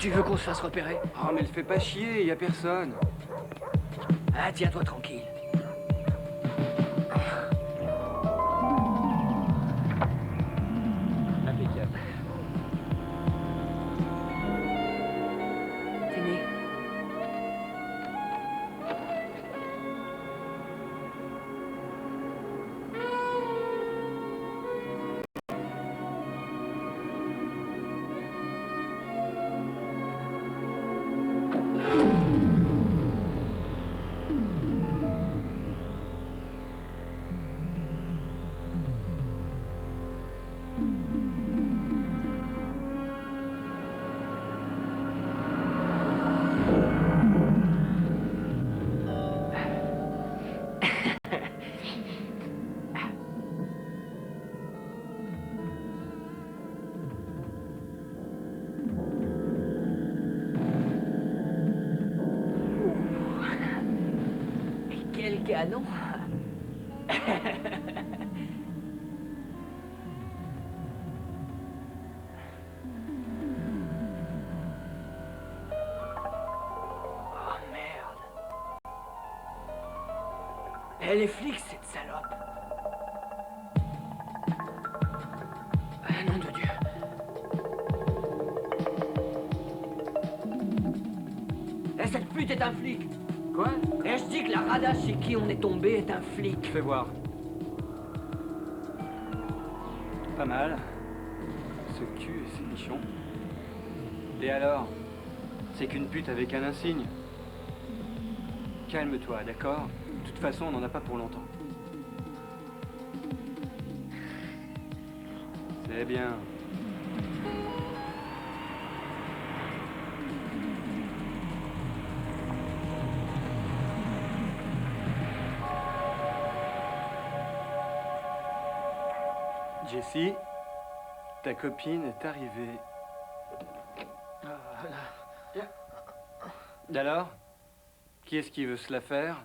Tu veux qu'on se fasse repérer? Oh, mais le fais pas chier, y a personne. Ah, tiens-toi tranquille. Impeccable. T'es né. Quel canon! Oh merde! Elle est flic, cette salope! Ah, nom de Dieu! Eh, cette pute est un flic! Quoi? Et je dis que la radasse chez qui on est tombé est un flic. Fais voir. Pas mal. Ce cul et ces nichons. Et alors? C'est qu'une pute avec un insigne. Calme-toi, d'accord? De toute façon, on n'en a pas pour longtemps. C'est bien. Jessie, ta copine est arrivée. Alors? Qui est-ce qui veut se la faire?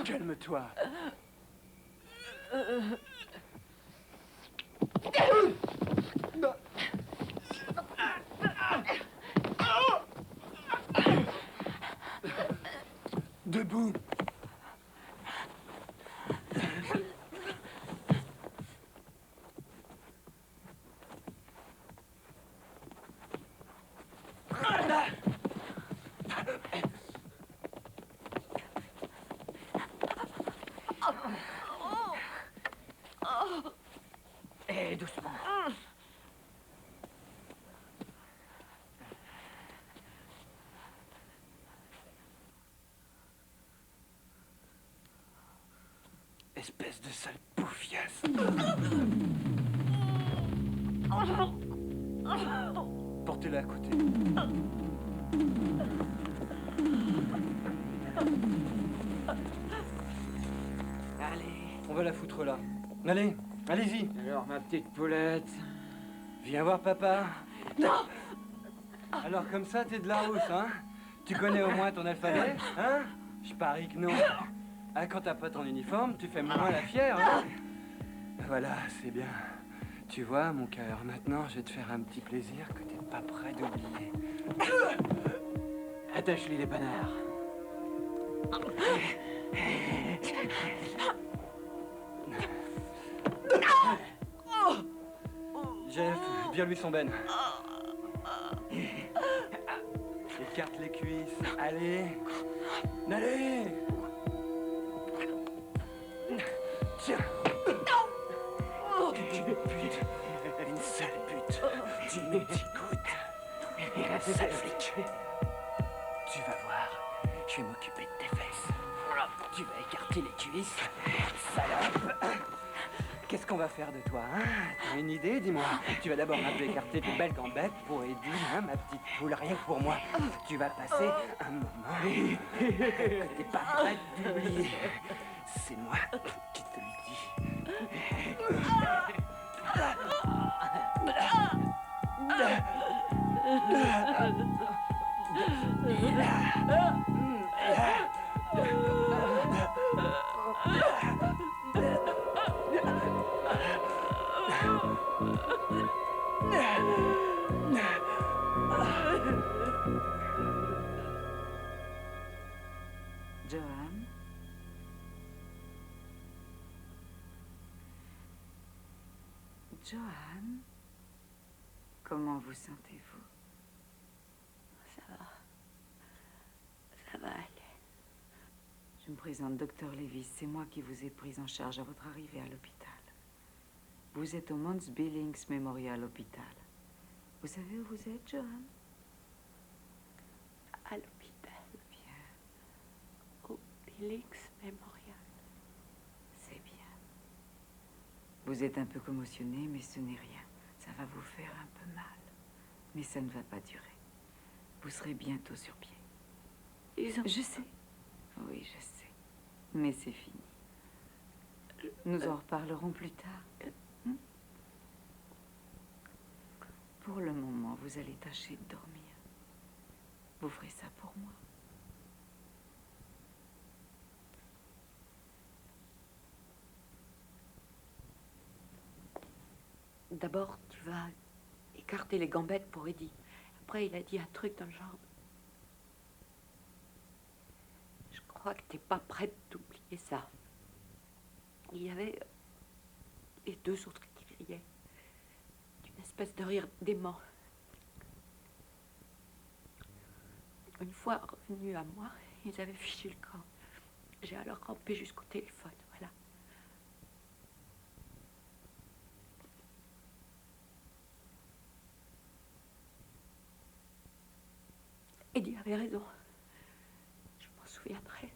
Calme-toi. Debout. Eh, doucement. Espèce de sale bouffiasse. Portez-la à côté. Allez. On va la foutre là. Allez, allez-y. Alors, ma petite poulette. Viens voir papa. Non! Alors comme ça, t'es de la rousse, hein? Tu connais au moins ton alphabet, hein? Je parie que non. Ah, quand t'as pas ton uniforme, tu fais moins la fière, hein? Voilà, c'est bien. Tu vois, mon cœur, maintenant, je vais te faire un petit plaisir que t'es pas prêt d'oublier. Attache-lui les panards. Jeff, vire-lui son ben. Écarte les cuisses. Allez. Allez. Tiens. Pute. Une sale pute. Tu me t'écoutes. Sale flic. Tu vas voir, je vais m'occuper de tes fesses. Tu vas écarter les cuisses, salope. Qu'est-ce qu'on va faire de toi, hein? T'as une idée, dis-moi? Tu vas d'abord un peu écarter tes belles gambettes pour Eddie, hein, ma petite poule, rien que pour moi. Tu vas passer un moment que t'es pas prête d'oublier. C'est moi qui te le dis. Johan? Johan? Comment vous sentez-vous? Ça va aller. Je me présente, Docteur Levis. C'est moi qui vous ai pris en charge à votre arrivée à l'hôpital. Vous êtes au Mons Billings Memorial Hospital. Vous savez où vous êtes, Johan? À l'hôpital. Bien, Au Billings Memorial. c'est bien. Vous êtes un peu commotionné, mais ce n'est rien. Ça va vous faire un peu mal. Mais ça ne va pas durer. Vous serez bientôt sur pied. Ils ont... Je sais. Oui, je sais. Mais c'est fini. Nous en reparlerons plus tard. Pour le moment, vous allez tâcher de dormir. Vous ferez ça pour moi. D'abord, tu vas écarter les gambettes pour Eddie. Après, il a dit un truc dans le genre... Je crois que t'es pas prête d'oublier ça. Il y avait les deux autres qui criaient. Une espèce de rire dément. Une fois revenus à moi, ils avaient fichu le camp. J'ai alors rampé jusqu'au téléphone, voilà. Eddie avait raison. Je m'en souviendrai.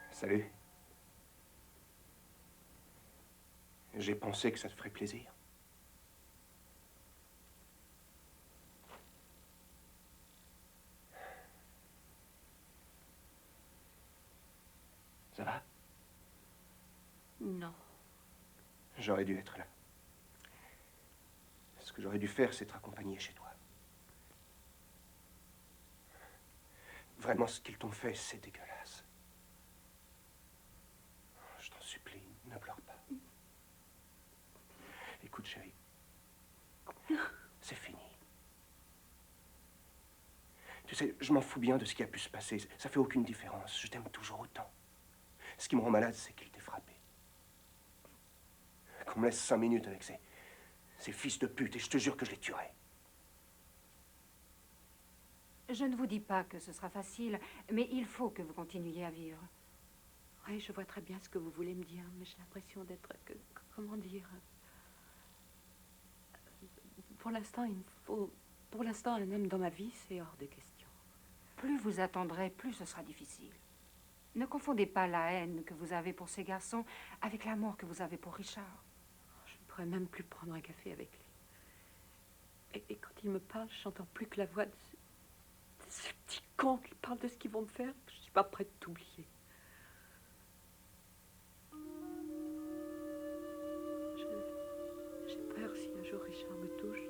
Salut. J'ai pensé que ça te ferait plaisir. Ça va? Non. J'aurais dû être là. Ce que j'aurais dû faire, c'est te raccompagner chez toi. Vraiment, ce qu'ils t'ont fait, c'est dégueulasse. Je t'en supplie, ne pleure pas. Écoute, chérie. C'est fini. Tu sais, je m'en fous bien de ce qui a pu se passer. Ça fait aucune différence. Je t'aime toujours autant. Ce qui me rend malade, c'est qu'il t'ait frappé. Qu'on me laisse 5 minutes avec ces fils de pute, et je te jure que je les tuerai. Je ne vous dis pas que ce sera facile, mais il faut que vous continuiez à vivre. Oui, je vois très bien ce que vous voulez me dire, mais j'ai l'impression d'être... comment dire... Pour l'instant, il me faut... Pour l'instant, un homme dans ma vie, c'est hors de question. plus vous attendrez, plus ce sera difficile. Ne confondez pas la haine que vous avez pour ces garçons avec l'amour que vous avez pour Richard. Je ne pourrais même plus prendre un café avec lui. Et quand il me parle, j'entends plus que la voix de ce petit con qui parle de ce qu'ils vont me faire. Je ne suis pas prête d'oublier. J'ai peur, si un jour Richard me touche,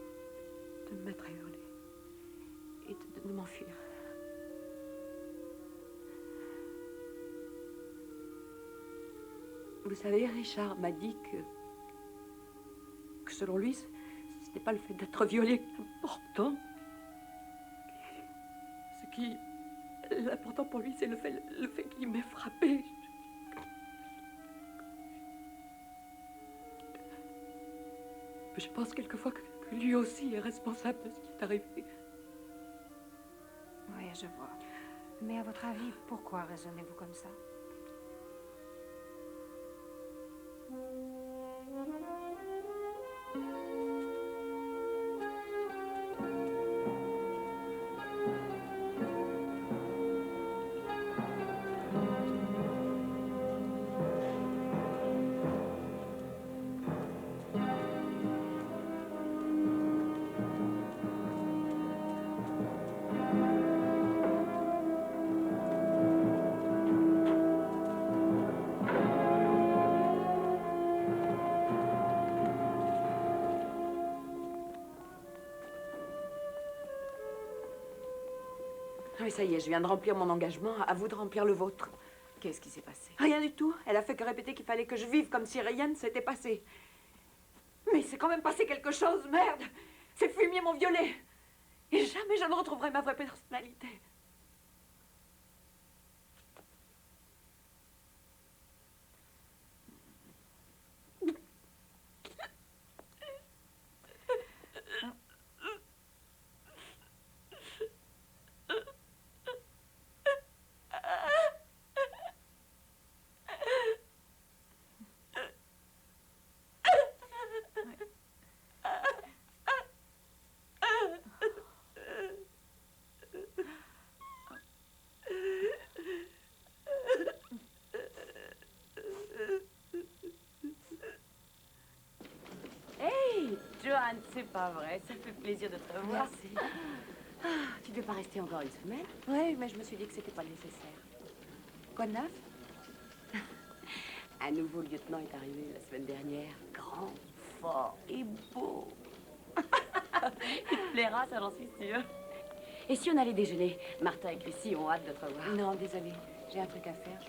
de me mettre à hurler et de m'enfuir. Vous savez, Richard m'a dit que selon lui, ce n'était pas le fait d'être violé qui est important. Ce qui est important pour lui, c'est le fait qu'il m'ait frappé. Je pense quelquefois que lui aussi est responsable de ce qui est arrivé. Oui, je vois. Mais à votre avis, pourquoi raisonnez-vous comme ça? Oui, ça y est, je viens de remplir mon engagement. À vous de remplir le vôtre. Qu'est-ce qui s'est passé? Rien du tout. Elle a fait que répéter qu'il fallait que je vive comme si rien ne s'était passé. Mais c'est quand même passé quelque chose, merde! Ces fumiers m'ont violée. Et jamais je ne retrouverai ma vraie personnalité. Joanne, c'est pas vrai. Ça fait plaisir de te revoir. Merci. Tu ne veux pas rester encore une semaine? Oui, mais je me suis dit que c'était pas nécessaire. Quoi de neuf? Un nouveau lieutenant est arrivé la semaine dernière. Grand, fort et beau. Il te plaira, ça j'en suis sûre. Et si on allait déjeuner? Martha et Chrissy ont hâte de te revoir. Non, désolée. J'ai un truc à faire.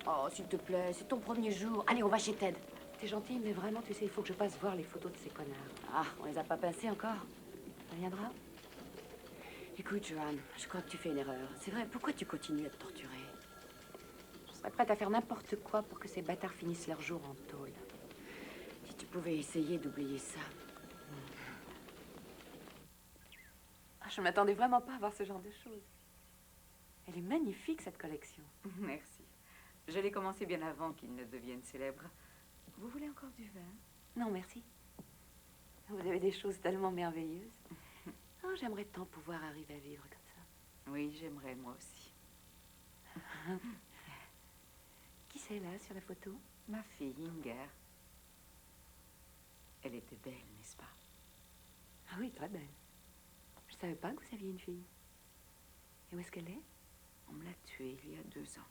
Oh, s'il te plaît, c'est ton premier jour. Allez, on va chez Ted. T'es gentille, mais vraiment, tu sais, il faut que je passe voir les photos de ces connards. Ah, on les a pas passées encore. Ça viendra? Écoute, Joanne, je crois que tu fais une erreur. C'est vrai, pourquoi tu continues à te torturer? Je serais prête à faire n'importe quoi pour que ces bâtards finissent leur jour en tôle. Si tu pouvais essayer d'oublier ça. Je m'attendais vraiment pas à voir ce genre de choses. Elle est magnifique, cette collection. Merci. Je l'ai commencé bien avant qu'il ne devienne célèbre. Vous voulez encore du vin? Non, merci. Vous avez des choses tellement merveilleuses. Oh, j'aimerais tant pouvoir arriver à vivre comme ça. Oui, j'aimerais, moi aussi. Qui c'est, là, sur la photo? Ma fille, Inger. Elle était belle, n'est-ce pas? Ah oui, très belle. Je savais pas que vous aviez une fille. Et où est-ce qu'elle est? On me l'a tuée il y a 2 ans.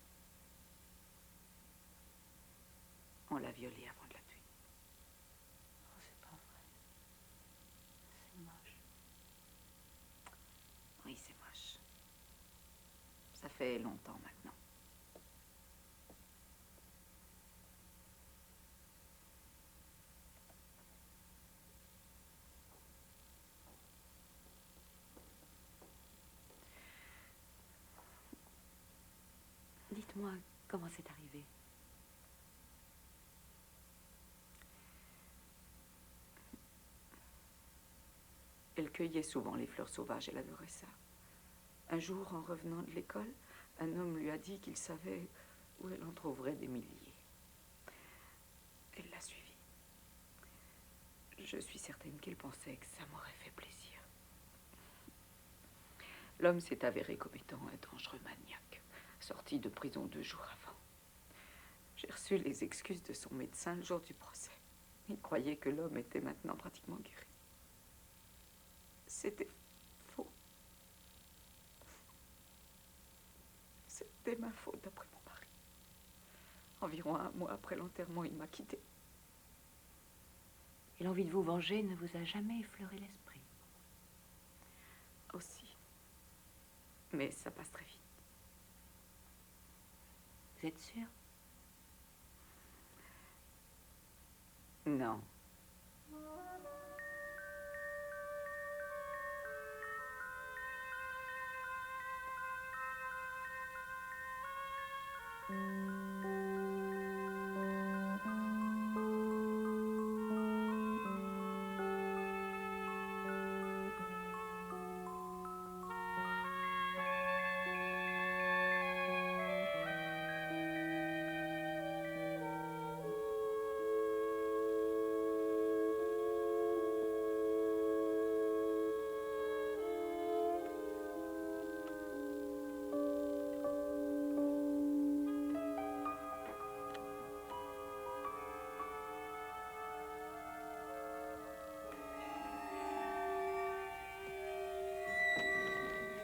On l'a violée avant de la tuer. Oh, c'est pas vrai. C'est moche. Oui, c'est moche. Ça fait longtemps maintenant. Dites-moi comment c'est arrivé. Elle cueillait souvent les fleurs sauvages, elle adorait ça. Un jour, en revenant de l'école, un homme lui a dit qu'il savait où elle en trouverait des milliers. Elle l'a suivi. Je suis certaine qu'il pensait que ça m'aurait fait plaisir. L'homme s'est avéré comme étant un dangereux maniaque, sorti de prison 2 jours avant. J'ai reçu les excuses de son médecin le jour du procès. Il croyait que l'homme était maintenant pratiquement guéri. C'était faux. C'était ma faute, d'après mon mari. Environ 1 mois après l'enterrement, il m'a quittée. Et l'envie de vous venger ne vous a jamais effleuré l'esprit? Aussi. Mais ça passe très vite. Vous êtes sûr? Non.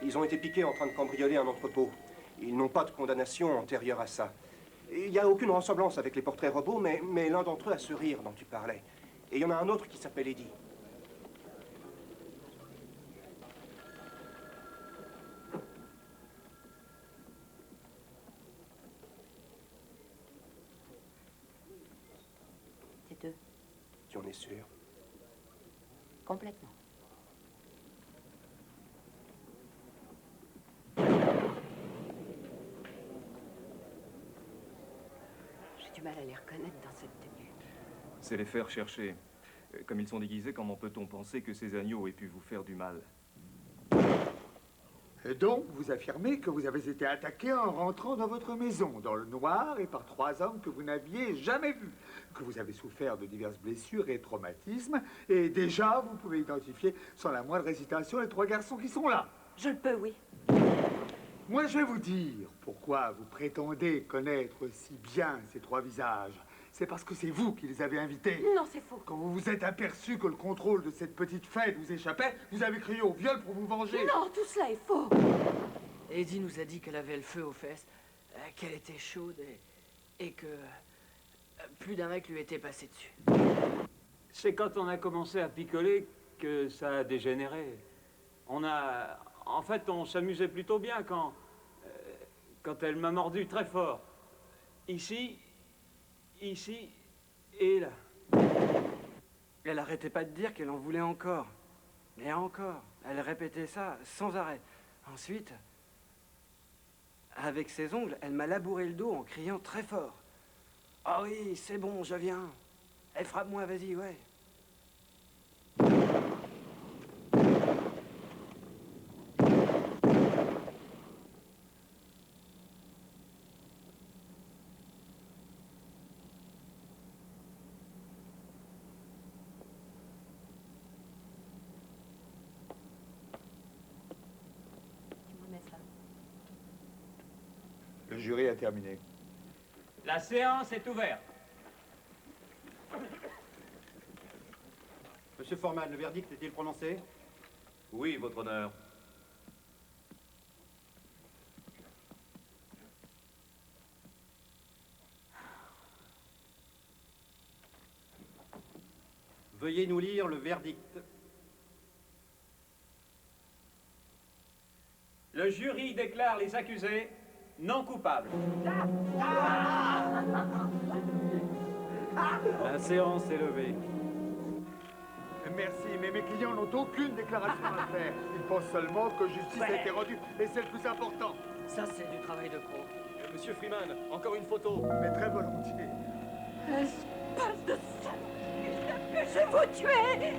Ils ont été piqués en train de cambrioler un entrepôt. Ils n'ont pas de condamnation antérieure à ça. Il n'y a aucune ressemblance avec les portraits robots, mais l'un d'entre eux a ce rire dont tu parlais. Et il y en a un autre qui s'appelle Eddie. C'est eux. Tu en es sûr? Complètement. J'ai du mal à les reconnaître dans cette tenue. C'est les faire chercher. Comme ils sont déguisés, comment peut-on penser que ces agneaux aient pu vous faire du mal? Et donc, vous affirmez que vous avez été attaqué en rentrant dans votre maison, dans le noir, et par 3 hommes que vous n'aviez jamais vus, que vous avez souffert de diverses blessures et traumatismes, et déjà, vous pouvez identifier sans la moindre hésitation les 3 garçons qui sont là. Je le peux, oui. Moi, je vais vous dire pourquoi vous prétendez connaître si bien ces 3 visages. C'est parce que c'est vous qui les avez invités. Non, c'est faux. Quand vous vous êtes aperçu que le contrôle de cette petite fête vous échappait, vous avez crié au viol pour vous venger. Non, tout cela est faux. Eddie nous a dit qu'elle avait le feu aux fesses, qu'elle était chaude et que plus d'un mec lui était passé dessus. C'est quand on a commencé à picoler que ça a dégénéré. En fait, on s'amusait plutôt bien quand elle m'a mordu très fort. Ici et là. Elle arrêtait pas de dire qu'elle en voulait encore. Et encore. Elle répétait ça sans arrêt. Ensuite, avec ses ongles, elle m'a labouré le dos en criant très fort. « Ah oui, c'est bon, je viens. Eh, frappe-moi, vas-y, ouais. » Le jury a terminé. La séance est ouverte. Monsieur Foreman, le verdict est-il prononcé? Oui, votre honneur. Veuillez nous lire le verdict. Le jury déclare les accusés non coupables. La séance est levée. Merci, mais mes clients n'ont aucune déclaration à faire. Ils pensent seulement que justice a été rendue, et c'est le plus important. Ça, c'est du travail de pro. Monsieur Freeman, encore une photo. Mais très volontiers. Espèce de salope! Je vais vous tuer!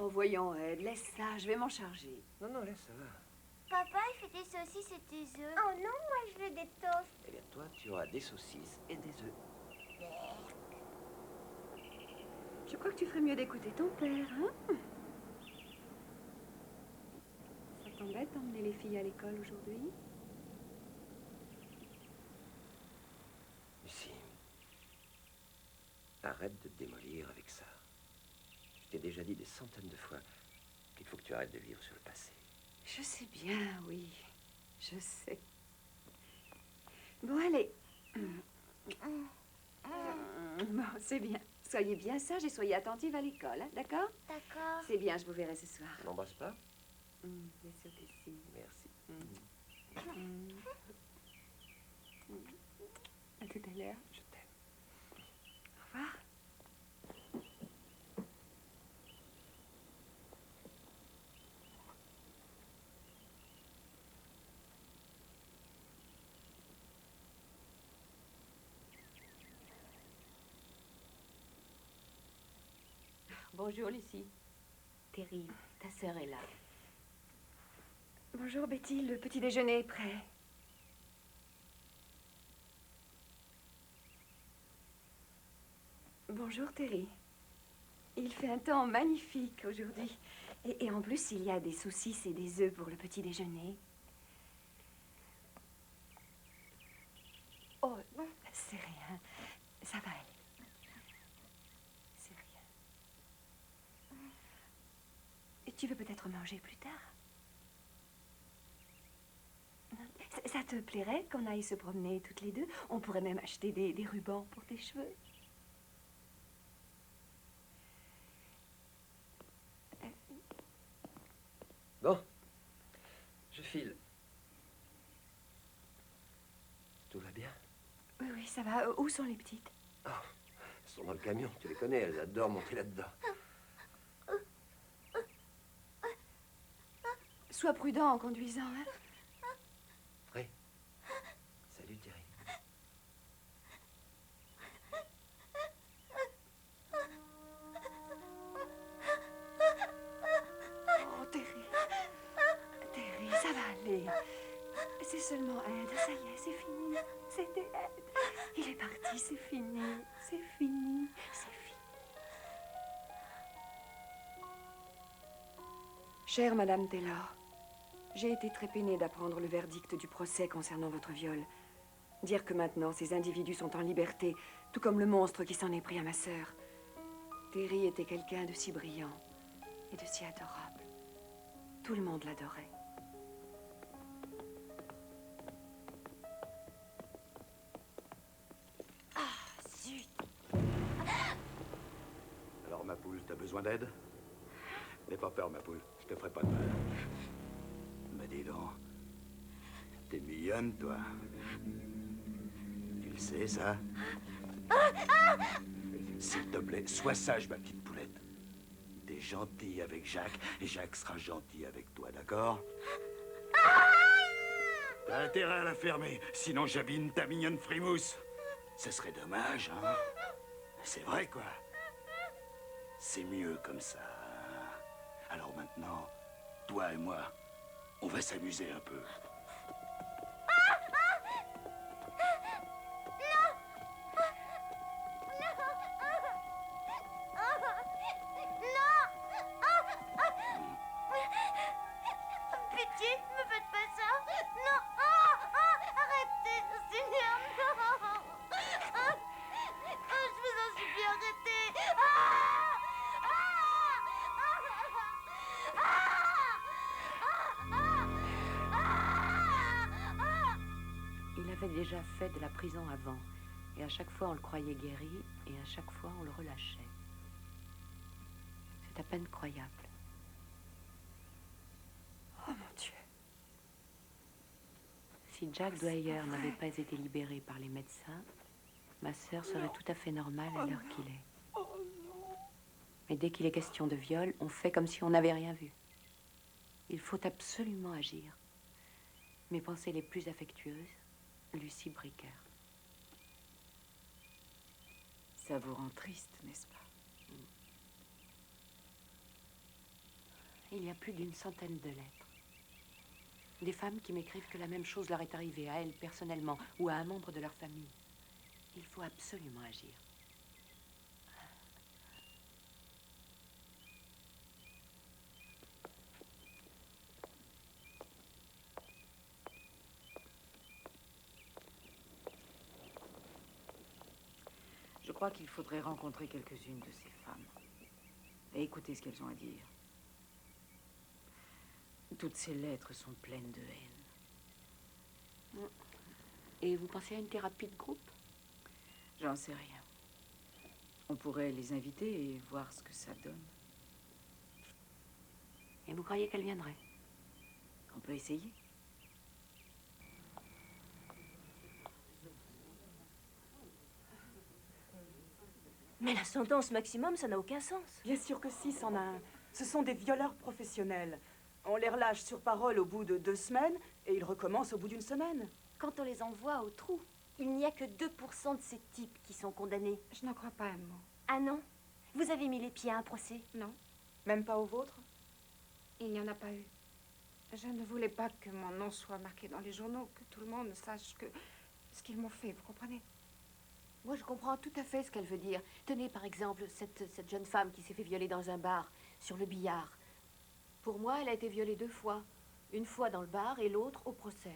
Oh, voyons, Ed, laisse ça, je vais m'en charger. Non, non, laisse, ça va. Papa, il fait des saucisses et des œufs. Oh non, moi je veux des toasts. Eh bien, toi, tu auras des saucisses et des œufs. Je crois que tu ferais mieux d'écouter ton père, hein? Ça t'embête d'emmener les filles à l'école aujourd'hui? Lucie, arrête de te démolir avec ça. Je t'ai déjà dit des centaines de fois qu'il faut que tu arrêtes de vivre sur le passé. Je sais bien, oui. Je sais. Bon, allez. Bon, c'est bien. Soyez bien sages et soyez attentive à l'école, hein, d'accord? D'accord. C'est bien, je vous verrai ce soir. On n'embrasse pas? Bien sûr que si. Merci. À tout à l'heure. Je t'aime. Au revoir. Bonjour, Lucie. Terry, ta sœur est là. Bonjour, Betty. Le petit déjeuner est prêt. Bonjour, Terry. Il fait un temps magnifique aujourd'hui. Et en plus, il y a des saucisses et des œufs pour le petit déjeuner. Oh, c'est rien. Ça va aller. C'est rien. Et tu veux peut-être manger plus tard? Ça te plairait qu'on aille se promener toutes les deux? On pourrait même acheter des rubans pour tes cheveux. Bon, je file. Tout va bien? Oui, oui, ça va. Où sont les petites? Oh, elles sont dans le camion, tu les connais, elles adorent monter là-dedans. Sois prudent en conduisant, hein? Oui. Salut, Thierry. Oh, Terry. Terry, ça va aller. C'est seulement Ed. Ça y est, c'est fini. C'était Ed. Il est parti, c'est fini. C'est fini. C'est fini. Chère Madame Taylor, j'ai été très peinée d'apprendre le verdict du procès concernant votre viol. Dire que maintenant, ces individus sont en liberté, tout comme le monstre qui s'en est pris à ma sœur. Terry était quelqu'un de si brillant et de si adorable. Tout le monde l'adorait. Ah, zut. Alors, ma poule, t'as besoin d'aide? N'aie pas peur, ma poule. Je te ferai pas de mal. Mais dis donc, t'es mignonne, toi. Tu le sais, ça? S'il te plaît, sois sage, ma petite poulette. T'es gentille avec Jacques, et Jacques sera gentil avec toi, d'accord? T'as intérêt à la fermer, sinon j'abîme ta mignonne frimousse. Ce serait dommage, hein? C'est vrai, quoi. C'est mieux comme ça. Alors maintenant, toi et moi, on va s'amuser un peu. Pitié, ne me faites pas ça. Non. Arrêtez, Seigneur, non. Je vous en supplie, arrêtez. Il avait déjà fait de la prison avant, et à chaque fois on le croyait guéri, et à chaque fois on le relâchait. C'est à peine croyable. Oh mon Dieu! Si Jack Dwyer n'avait pas été libéré par les médecins, ma sœur serait tout à fait normale à l'heure qu'il est. Mais dès qu'il est question de viol, on fait comme si on n'avait rien vu. Il faut absolument agir. Mes pensées les plus affectueuses, Lucie Bricker. Ça vous rend triste, n'est-ce pas? Il y a plus d'une centaine de lettres. Des femmes qui m'écrivent que la même chose leur est arrivée à elles personnellement ou à un membre de leur famille. Il faut absolument agir. Je crois qu'il faudrait rencontrer quelques-unes de ces femmes et écouter ce qu'elles ont à dire. Toutes ces lettres sont pleines de haine. Et vous pensez à une thérapie de groupe? J'en sais rien. On pourrait les inviter et voir ce que ça donne. Et vous croyez qu'elle viendrait? On peut essayer. Mais la sentence maximum, ça n'a aucun sens. Bien sûr que si, c'en a un. Ce sont des violeurs professionnels. On les relâche sur parole au bout de 2 semaines et ils recommencent au bout d'1 semaine. Quand on les envoie au trou, il n'y a que 2% de ces types qui sont condamnés. Je n'en crois pas un mot. Ah non? Vous avez mis les pieds à un procès? Non. Même pas au vôtre? Il n'y en a pas eu. Je ne voulais pas que mon nom soit marqué dans les journaux, que tout le monde sache ce qu'ils m'ont fait, vous comprenez? Moi, je comprends tout à fait ce qu'elle veut dire. Tenez, par exemple, cette jeune femme qui s'est fait violer dans un bar, sur le billard. Pour moi, elle a été violée 2 fois. Une fois dans le bar et l'autre au procès.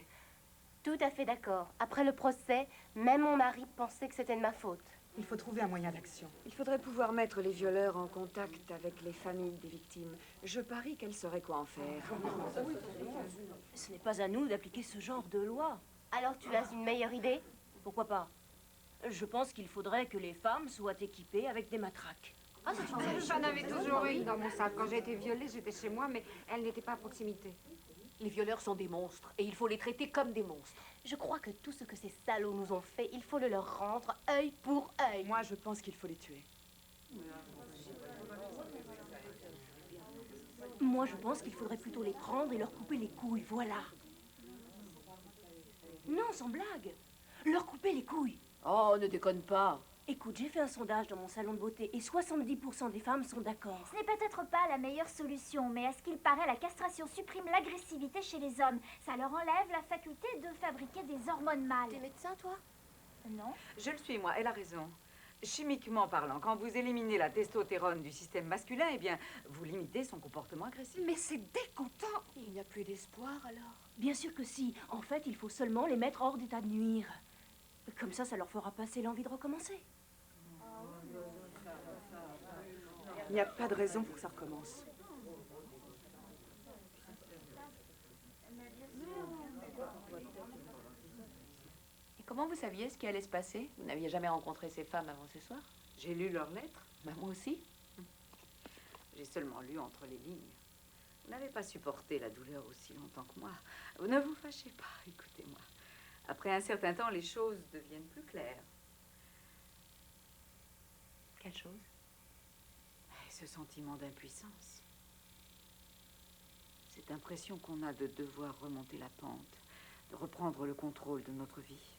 Tout à fait d'accord. Après le procès, même mon mari pensait que c'était de ma faute. Il faut trouver un moyen d'action. Il faudrait pouvoir mettre les violeurs en contact avec les familles des victimes. Je parie qu'elles sauraient quoi en faire. Ce n'est pas à nous d'appliquer ce genre de loi. Alors tu as une meilleure idée? Pourquoi pas? Je pense qu'il faudrait que les femmes soient équipées avec des matraques. Ah, j'en avais toujours une dans mon sac. Quand j'ai été violée, j'étais chez moi, mais elle n'était pas à proximité. Les violeurs sont des monstres et il faut les traiter comme des monstres. Je crois que tout ce que ces salauds nous ont fait, il faut le leur rendre œil pour œil. Moi, je pense qu'il faut les tuer. Moi, je pense qu'il faudrait plutôt les prendre et leur couper les couilles, voilà. Non, sans blague. Leur couper les couilles. Oh, ne déconne pas. Écoute, j'ai fait un sondage dans mon salon de beauté et 70% des femmes sont d'accord. Ce n'est peut-être pas la meilleure solution, mais à ce qu'il paraît, la castration supprime l'agressivité chez les hommes. Ça leur enlève la faculté de fabriquer des hormones mâles. T'es médecin, toi? Non. Je le suis, moi. Elle a raison. Chimiquement parlant, quand vous éliminez la testostérone du système masculin, eh bien, vous limitez son comportement agressif. Mais c'est dégoûtant. Il n'y a plus d'espoir, alors? Bien sûr que si. En fait, il faut seulement les mettre hors d'état de nuire. Comme ça leur fera passer l'envie de recommencer. Il n'y a pas de raison pour que ça recommence. Et comment vous saviez ce qui allait se passer? Vous n'aviez jamais rencontré ces femmes avant ce soir? J'ai lu leurs lettres. Ben, moi aussi. J'ai seulement lu entre les lignes. Vous n'avez pas supporté la douleur aussi longtemps que moi. Ne vous fâchez pas, écoutez-moi. Après un certain temps, les choses deviennent plus claires. Quelle chose? Ce sentiment d'impuissance. Cette impression qu'on a de devoir remonter la pente, de reprendre le contrôle de notre vie.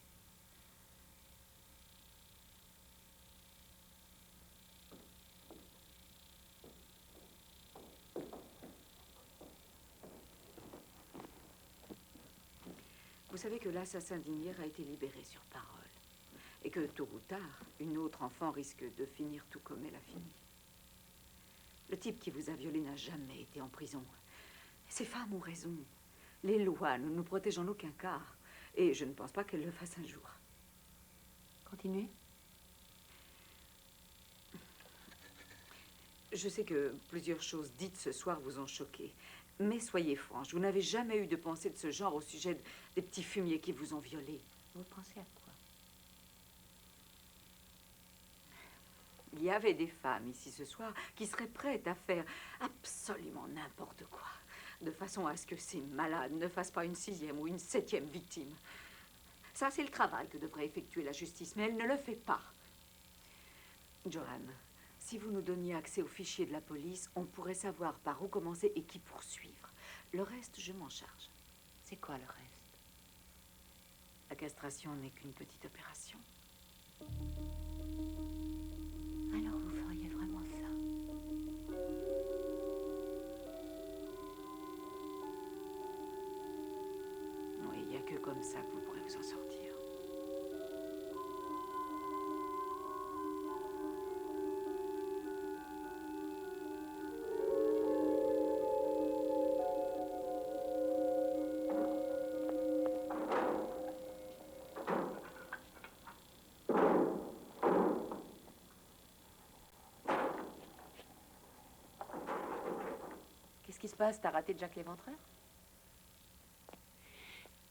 Vous savez que l'assassin d'Inière a été libéré sur parole. Et que, tôt ou tard, une autre enfant risque de finir tout comme elle a fini. Le type qui vous a violé n'a jamais été en prison. Ces femmes ont raison. Les lois ne nous protègent en aucun cas. Et je ne pense pas qu'elles le fassent un jour. Continuez. Je sais que plusieurs choses dites ce soir vous ont choqué. Mais soyez franche, vous n'avez jamais eu de pensée de ce genre au sujet des petits fumiers qui vous ont violé. Vous pensez à quoi? Il y avait des femmes ici ce soir qui seraient prêtes à faire absolument n'importe quoi, de façon à ce que ces malades ne fassent pas une 6e ou une 7e victime. Ça, c'est le travail que devrait effectuer la justice, mais elle ne le fait pas. Joanne, si vous nous donniez accès aux fichiers de la police, on pourrait savoir par où commencer et qui poursuivre. Le reste, je m'en charge. C'est quoi le reste? La castration n'est qu'une petite opération. Alors vous feriez vraiment ça? qui se passe? T'as raté Jack l'Éventreur?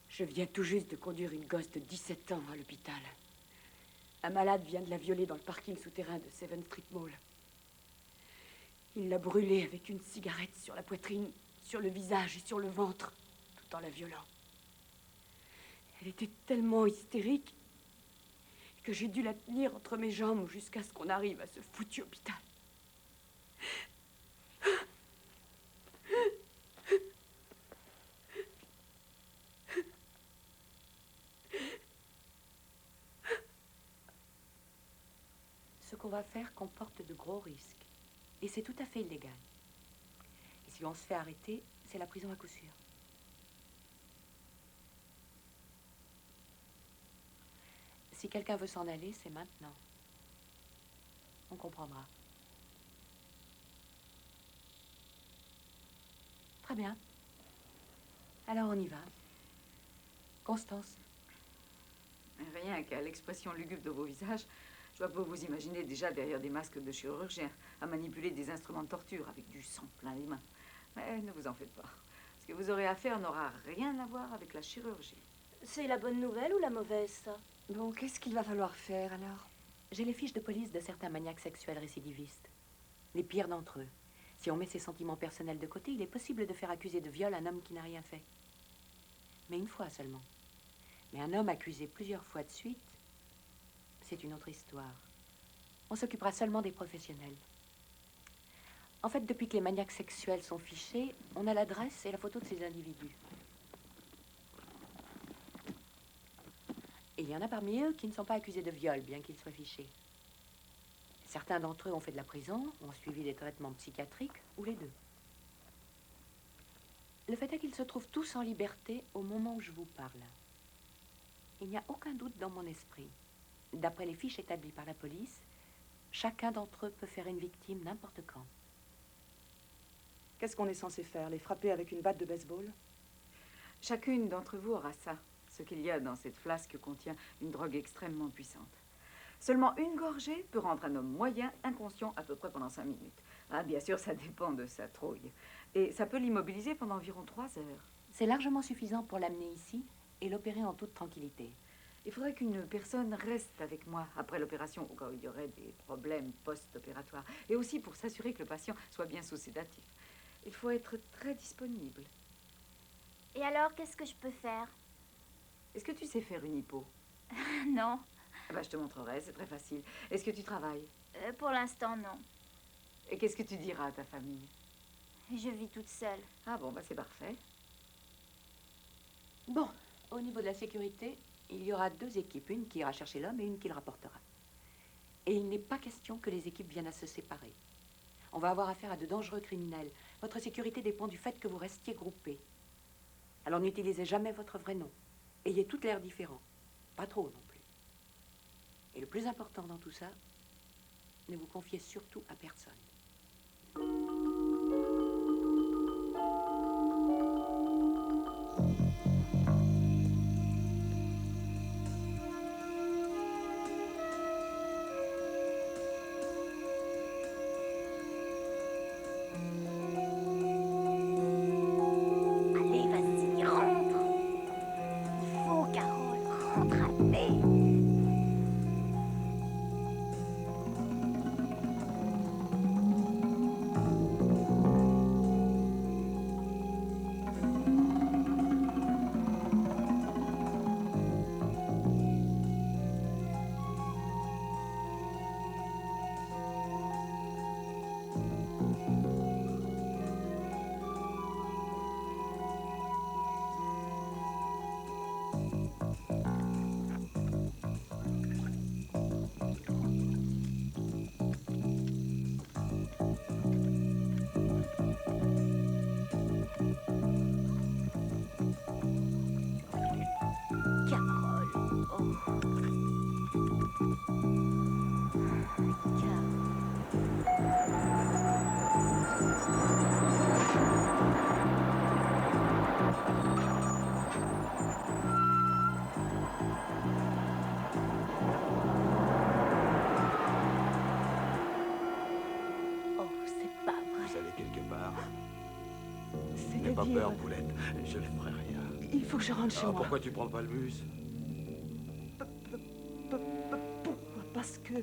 Je viens tout juste de conduire une gosse de 17 ans à l'hôpital. Un malade vient de la violer dans le parking souterrain de 7th Street Mall. Il l'a brûlée avec une cigarette sur la poitrine, sur le visage et sur le ventre, tout en la violant. Elle était tellement hystérique que j'ai dû la tenir entre mes jambes jusqu'à ce qu'on arrive à ce foutu hôpital. Ce qu'on va faire comporte de gros risques. Et c'est tout à fait illégal. Et si on se fait arrêter, c'est la prison à coup sûr. Si quelqu'un veut s'en aller, c'est maintenant. On comprendra. Très bien. Alors on y va. Constance. Rien qu'à l'expression lugubre de vos visages, je vois pas vous imaginer déjà derrière des masques de chirurgiens, à manipuler des instruments de torture avec du sang plein les mains. Mais ne vous en faites pas. Ce que vous aurez à faire n'aura rien à voir avec la chirurgie. C'est la bonne nouvelle ou la mauvaise, ça? Bon, qu'est-ce qu'il va falloir faire, alors? J'ai les fiches de police de certains maniaques sexuels récidivistes. Les pires d'entre eux. Si on met ses sentiments personnels de côté, il est possible de faire accuser de viol un homme qui n'a rien fait. Mais une fois seulement. Mais un homme accusé plusieurs fois de suite, c'est une autre histoire. On s'occupera seulement des professionnels. En fait, depuis que les maniaques sexuels sont fichés, on a l'adresse et la photo de ces individus. Et il y en a parmi eux qui ne sont pas accusés de viol, bien qu'ils soient fichés. Certains d'entre eux ont fait de la prison, ont suivi des traitements psychiatriques, ou les deux. Le fait est qu'ils se trouvent tous en liberté au moment où je vous parle. Il n'y a aucun doute dans mon esprit. D'après les fiches établies par la police, chacun d'entre eux peut faire une victime n'importe quand. Qu'est-ce qu'on est censé faire? Les frapper avec une batte de baseball? Chacune d'entre vous aura ça. Ce qu'il y a dans cette flasque contient une drogue extrêmement puissante. Seulement une gorgée peut rendre un homme moyen inconscient à peu près pendant 5 minutes. Ah, bien sûr, ça dépend de sa trouille. Et ça peut l'immobiliser pendant environ 3 heures. C'est largement suffisant pour l'amener ici et l'opérer en toute tranquillité. Il faudrait qu'une personne reste avec moi après l'opération, au cas où il y aurait des problèmes post-opératoires. Et aussi pour s'assurer que le patient soit bien sous sédatif. Il faut être très disponible. Et alors, qu'est-ce que je peux faire? Est-ce que tu sais faire une hypo? Non. Ah bah, je te montrerai, c'est très facile. Est-ce que tu travailles? Pour l'instant, non. Et qu'est-ce que tu diras à ta famille? Je vis toute seule. Ah bon, bah c'est parfait. Bon, au niveau de la sécurité, il y aura 2 équipes, une qui ira chercher l'homme et une qui le rapportera. Et il n'est pas question que les équipes viennent à se séparer. On va avoir affaire à de dangereux criminels. Votre sécurité dépend du fait que vous restiez groupés. Alors n'utilisez jamais votre vrai nom. Ayez toutes l'air différent. Pas trop non plus. Et le plus important dans tout ça, ne vous confiez surtout à personne. Allez, vas-y, rentre. Il faut, Carole, rentre, allez. N'aie pas dire... peur, Poulette. Je ne ferai rien. Il faut que je rentre chez moi. Pourquoi tu prends pas le bus? Pourquoi? Parce que...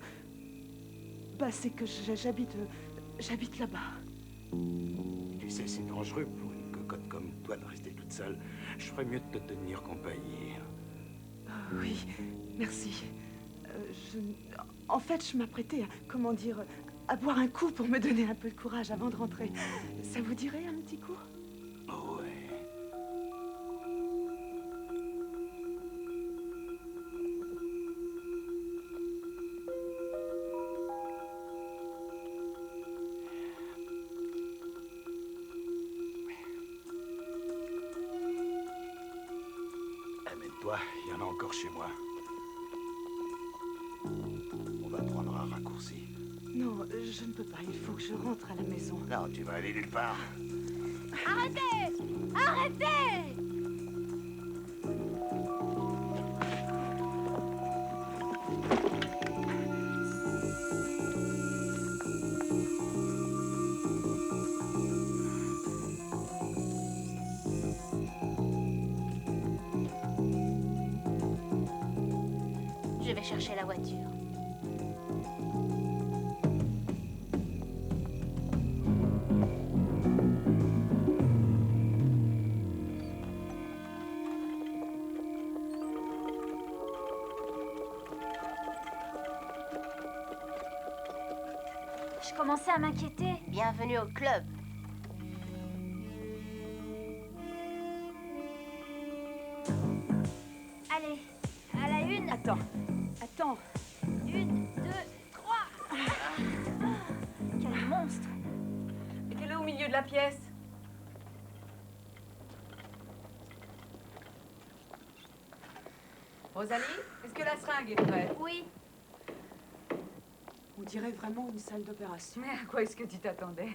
Bah, c'est que j'habite là-bas. Tu sais, c'est dangereux pour une cocotte comme toi de rester toute seule. Je ferais mieux de te tenir compagnie. Oui, merci. En fait, je m'apprêtais à, comment dire, à boire un coup pour me donner un peu de courage avant de rentrer. Ça vous dirait un petit coup? Oh ouais. Amène-toi, il y en a encore chez moi. On va prendre un raccourci. Non, je ne peux pas. Il faut que je rentre à la maison. Non, tu vas aller nulle part. Arrêtez! Arrêtez! Je vais chercher la voiture. Je commençais à m'inquiéter. Bienvenue au club. Allez, à la une. Attends. Une, deux, trois. Quel monstre. Et quelle est au milieu de la pièce? Rosalie, est-ce que la seringue est prête? Oui. On dirait vraiment une salle d'opération. Mais à quoi est-ce que tu t'attendais?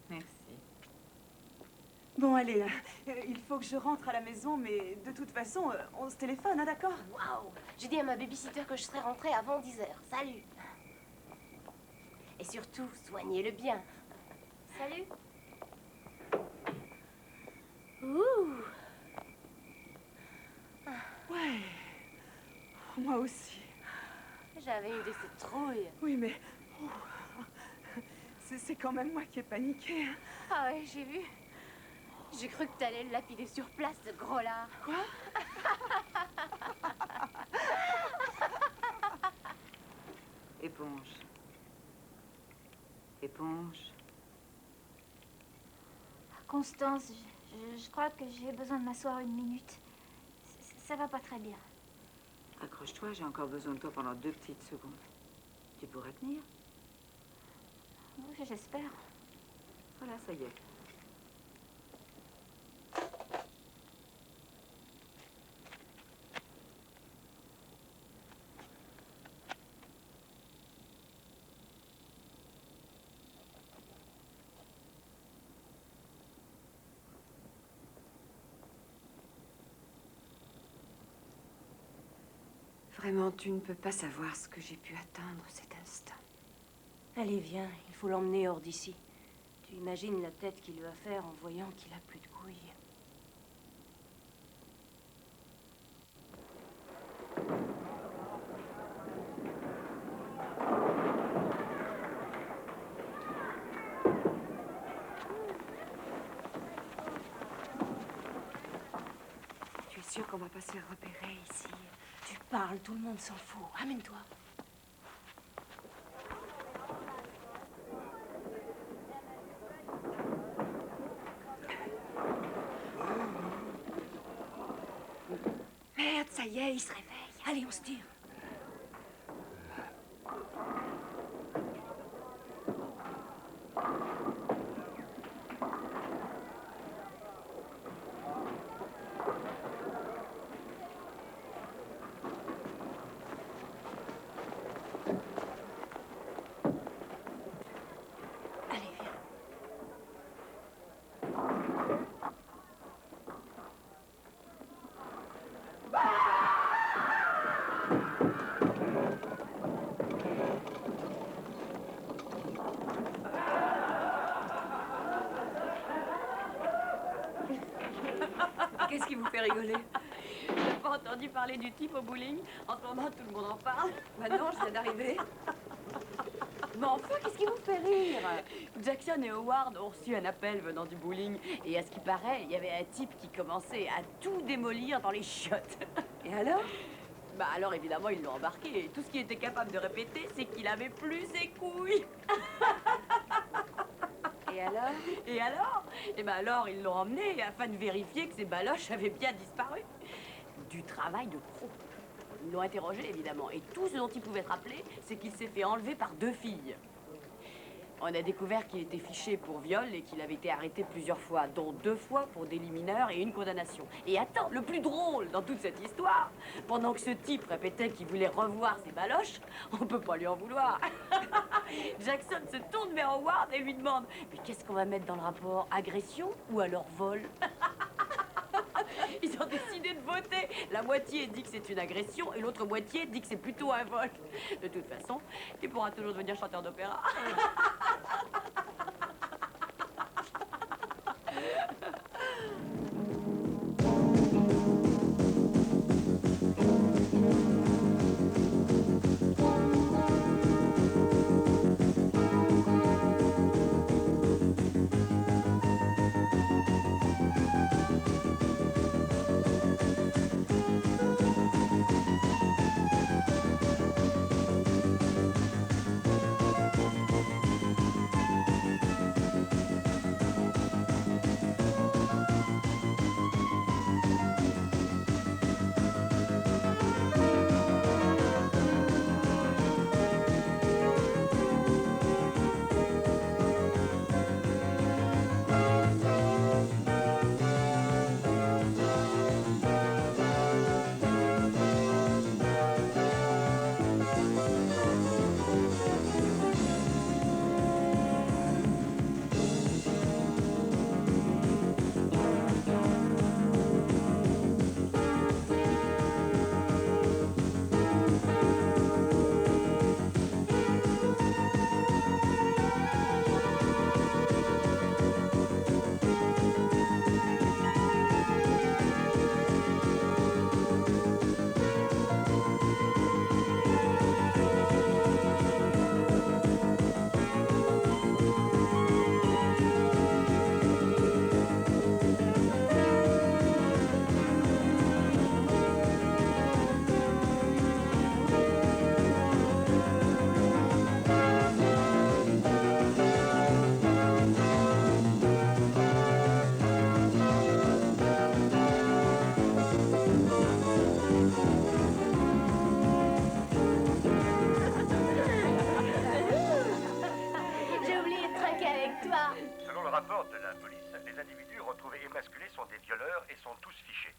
Merci. Bon, allez, là. Il faut que je rentre à la maison, mais de toute façon, on se téléphone, hein, d'accord? Waouh! J'ai dit à ma babysitter que je serais rentrée avant 10 h. Salut! Et surtout, soignez-le bien. Salut. Ouh! Ouais. Moi aussi. J'avais une de ces trouilles. Oui, mais... C'est quand même moi qui ai paniqué. Hein. Ah ouais, j'ai vu. J'ai cru que t'allais le lapider sur place, ce gros lard. Quoi? Éponge. Éponge. Constance, je crois que j'ai besoin de m'asseoir une minute. Ça va pas très bien. Accroche-toi, j'ai encore besoin de toi pendant 2 petites secondes. Tu pourrais tenir? Oui, j'espère. Voilà, ça y est. Vraiment, tu ne peux pas savoir ce que j'ai pu atteindre cet instant. Allez, viens, il faut l'emmener hors d'ici. Tu imagines la tête qu'il va faire en voyant qu'il a plus de couilles. Tu es sûre qu'on va pas se faire repérer ici? Tu parles, tout le monde s'en fout. Amène-toi. Merde, ça y est, il se réveille. Allez, on se tire. Qu'est-ce qui vous fait rigoler? Vous n'avez pas entendu parler du type au bowling? En ce moment, tout le monde en parle. Bah non, je viens d'arriver. Mais enfin, qu'est-ce qui vous fait rire? Jackson et Howard ont reçu un appel venant du bowling. Et à ce qui paraît, il y avait un type qui commençait à tout démolir dans les chiottes. Et alors? Bah alors, évidemment, ils l'ont embarqué. Et tout ce qu'il était capable de répéter, c'est qu'il avait plus ses couilles. Et alors? Et alors? Et ben alors, ils l'ont emmené afin de vérifier que ses baloches avaient bien disparu. Du travail de pro. Ils l'ont interrogé, évidemment. Et tout ce dont il pouvait se rappeler, c'est qu'il s'est fait enlever par 2 filles. On a découvert qu'il était fiché pour viol et qu'il avait été arrêté plusieurs fois, dont 2 fois pour délit mineur et 1 condamnation. Et attends, le plus drôle dans toute cette histoire, pendant que ce type répétait qu'il voulait revoir ses baloches, on peut pas lui en vouloir. Jackson se tourne vers Howard et lui demande « Mais qu'est-ce qu'on va mettre dans le rapport? Agression ou alors vol ?» Ils ont décidé de voter. La moitié dit que c'est une agression et l'autre moitié dit que c'est plutôt un vol. De toute façon, il pourra toujours devenir chanteur d'opéra. rapport de la police, les individus retrouvés émasculés sont des violeurs et sont tous fichés.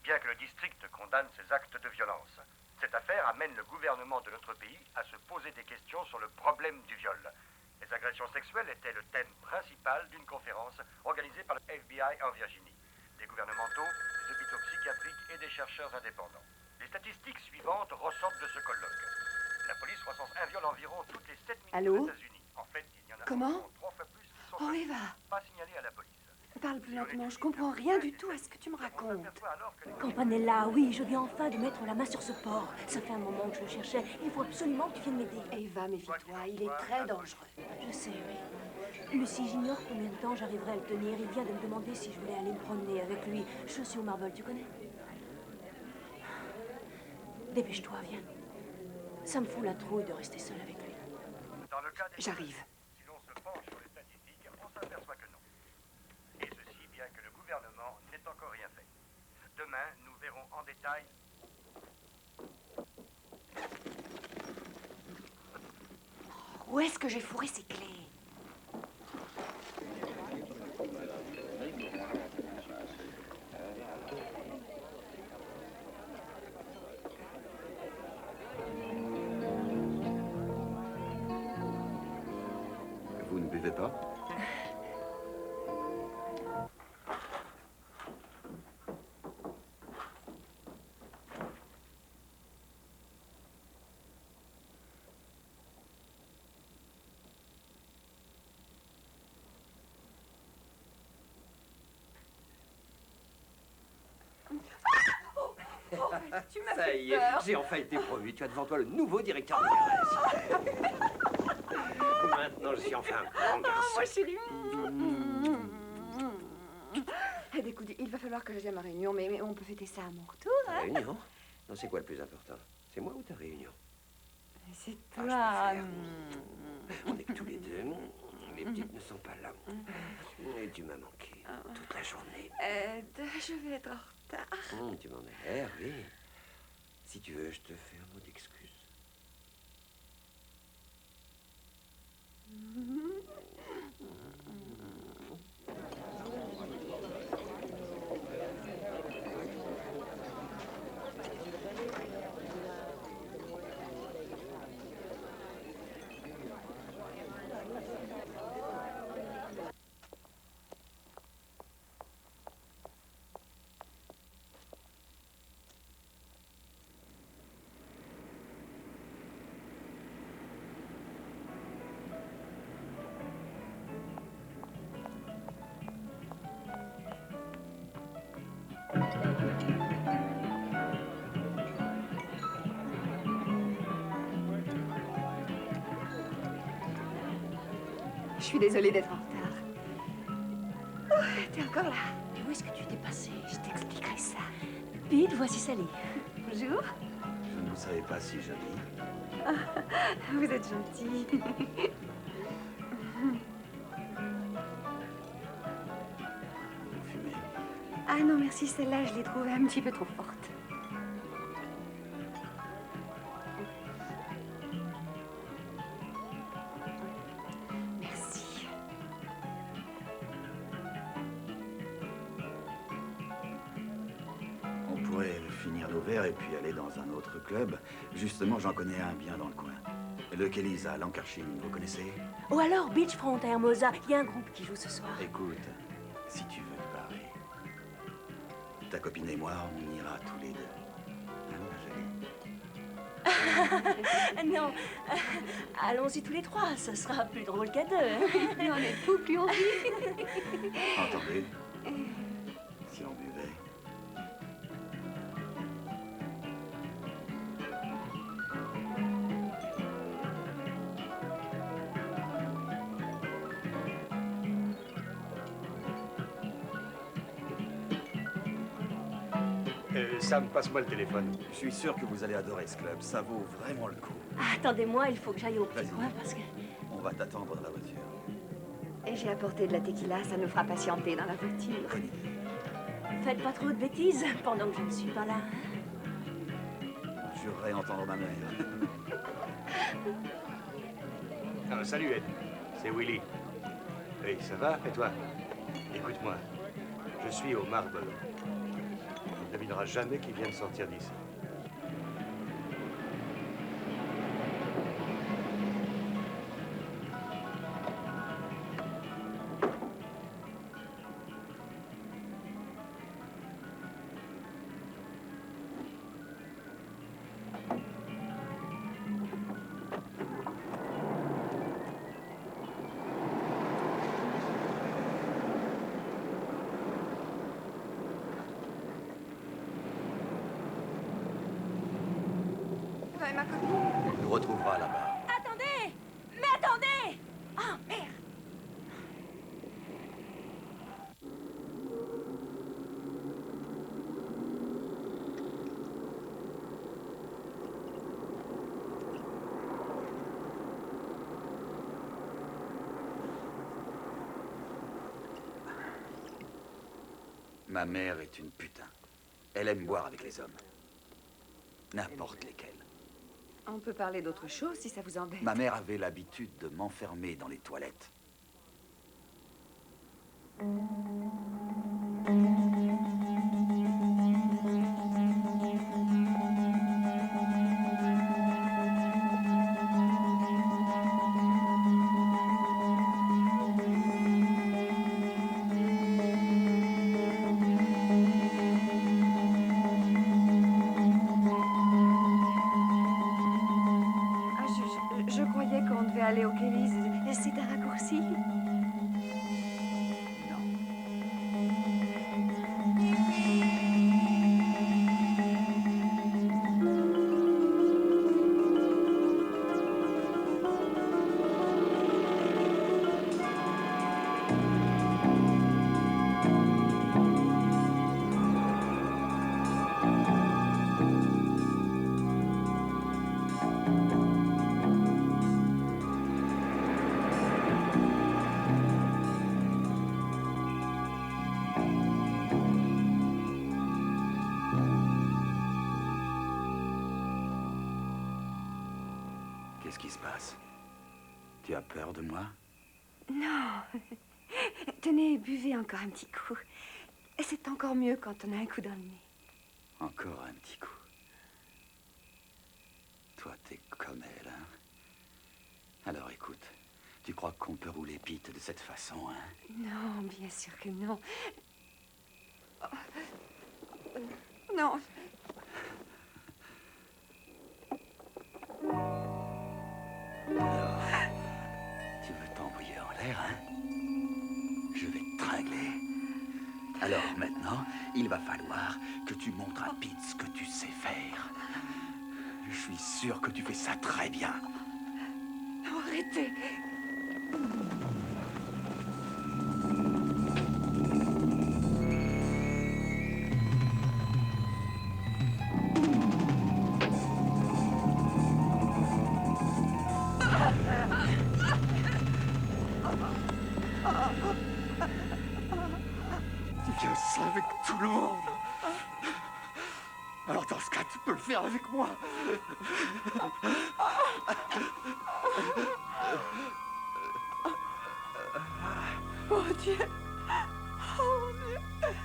Bien que le district condamne ces actes de violence, cette affaire amène le gouvernement de notre pays à se poser des questions sur le problème du viol. Les agressions sexuelles étaient le thème principal d'une conférence organisée par le FBI en Virginie. Des gouvernementaux, des hôpitaux psychiatriques et des chercheurs indépendants. Les statistiques suivantes ressortent de ce colloque. La police recense un viol environ toutes les 7 minutes Allô? aux États-Unis. En fait, il y en a Comment? environ 3 fois plus qui sont Oh, Eva. pas signalés à la police. Parle plus lentement, je comprends rien du tout à ce que tu me racontes. Campanella, oui, je viens enfin de mettre la main sur ce porc. Ça fait un moment que je le cherchais. Il faut absolument que tu viennes m'aider. Eva, méfie-toi, il est très dangereux. Je sais, oui. Lucie, j'ignore combien de temps j'arriverai à le tenir. Il vient de me demander si je voulais aller me promener avec lui. Je suis au Marble, tu connais? Dépêche-toi, viens. Ça me fout la trouille de rester seule avec lui. J'arrive. Si l'on se penche sur les statistiques, on s'aperçoit que non. Et ceci, bien que le gouvernement n'ait encore rien fait. Demain, nous verrons en détail. Où est-ce que j'ai fourré ces clés? Vous ne buvez pas? Tu m'as Ça fait y est, peur. j'ai enfin été promu. Tu as devant toi le nouveau directeur de l'IRS. Maintenant, je suis enfin un grand garçon. Moi, chérie. Eh bien, écoute, il va falloir que j'aille à ma réunion, mais on peut fêter ça à mon retour, hein? Réunion? Non, c'est quoi le plus important? C'est moi ou ta réunion? C'est toi. toi. On est que tous les deux. Les petites ne sont pas là. Et tu m'as manqué toute la journée. Je vais être en retard. Tu m'en as l'air, oui. Si tu veux, je te fais un mot d'excuse. Je suis désolée d'être en retard. Oh, t'es encore là. Où est-ce que tu t'es passé? Je t'expliquerai ça. Pete, voici Sally. Bonjour. Je ne vous savais pas si jolie. Ah, vous êtes gentil. Vous fumez? Ah non, merci, celle-là, je l'ai trouvée un petit peu trop forte. Merci. On pourrait finir nos verres et puis aller dans un autre club. Justement, j'en connais un bien dans le coin. Le Kelly's à Lancashire, vous connaissez? Ou alors Beachfront à Hermosa. Il y a un groupe qui joue ce soir. Écoute, si tu veux te barrer, ta copine et moi, on ira tous les deux. Non, allons-y tous les trois. Ce sera plus drôle qu'à deux. Plus on est fou, plus on vit. Entendez? Si on buvait. Sam, passe-moi le téléphone. Je suis sûr que vous allez adorer ce club. Ça vaut vraiment le coup. Attendez-moi, il faut que j'aille au petit Vas-y. coin parce que... On va t'attendre dans la voiture. Et j'ai apporté de la tequila, ça nous fera patienter dans la voiture. Faites pas trop de bêtises pendant que je ne suis pas là. Je jurerais entendre ma mère. Ah, salut Ed, c'est Willy. Hey, ça va? Et toi? Écoute-moi, je suis au Marble. Tu ne devineras jamais qui vient de sortir d'ici. Ouais, ma copine. On nous retrouvera là-bas. Attendez! Mais attendez! Ah, merde! Ma mère est une putain. Elle aime boire avec les hommes. N'importe lesquels. On peut parler d'autre chose si ça vous embête. Ma mère avait l'habitude de m'enfermer dans les toilettes. Ah, je croyais qu'on devait aller au Kelly's. C'est un raccourci. Qu'est-ce qui se passe? Tu as peur de moi? Non. Tenez, buvez encore un petit coup. Et c'est encore mieux quand on a un coup dans le nez. Encore un petit coup. Toi, t'es comme elle, hein? Alors écoute, tu crois qu'on peut rouler Pete de cette façon, hein? Non, bien sûr que non. Non. Alors, tu veux t'envoyer en l'air, hein? Je vais te tringler. Alors maintenant, il va falloir que tu montres à Pete ce que tu sais faire. Je suis sûr que tu fais ça très bien. Arrêtez. Tu fais ça avec tout le monde. Alors dans ce cas, tu peux le faire avec moi. Oh Dieu. Oh mon Dieu.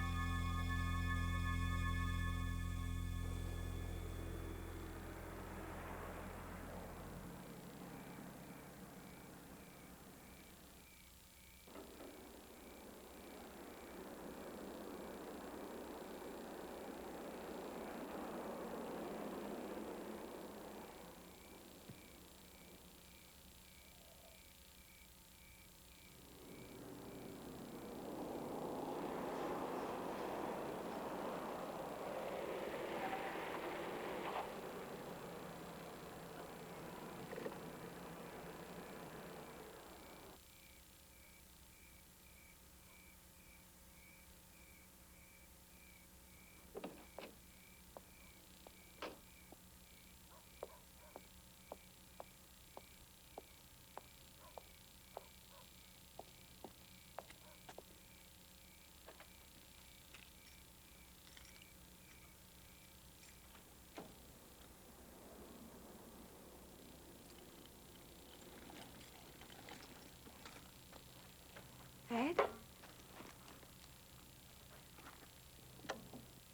Ed?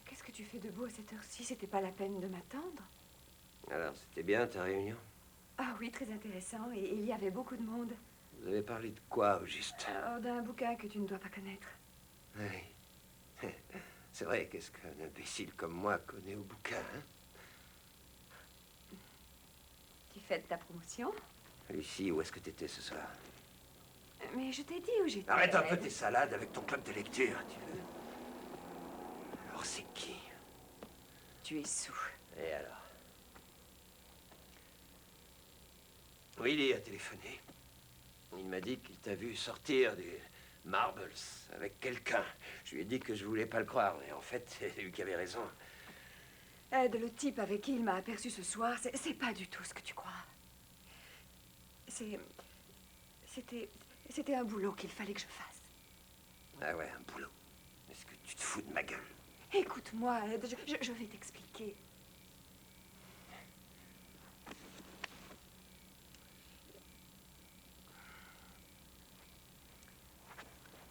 Qu'est-ce que tu fais debout à cette heure-ci? C'était pas la peine de m'attendre. Alors, c'était bien ta réunion? Ah oui, très intéressant. Et il y avait beaucoup de monde. Vous avez parlé de quoi, au juste? D'un bouquin que tu ne dois pas connaître. Oui. C'est vrai, qu'est-ce qu'un imbécile comme moi connaît au bouquin, hein? Tu fais de ta promotion? Lucie, où est-ce que t'étais ce soir? Mais je t'ai dit où j'étais. Arrête un peu tes salades avec ton club de lecture, tu veux? Alors, c'est qui? Tu es sous. Et alors? Willy a téléphoné. Il m'a dit qu'il t'a vu sortir du Marbles avec quelqu'un. Je lui ai dit que je voulais pas le croire, mais en fait, c'est lui qui avait raison. Ed, le type avec qui il m'a aperçu ce soir, c'est pas du tout ce que tu crois. C'était un boulot qu'il fallait que je fasse. Ah ouais, un boulot. Est-ce que tu te fous de ma gueule? Écoute-moi, Ed, je vais t'expliquer.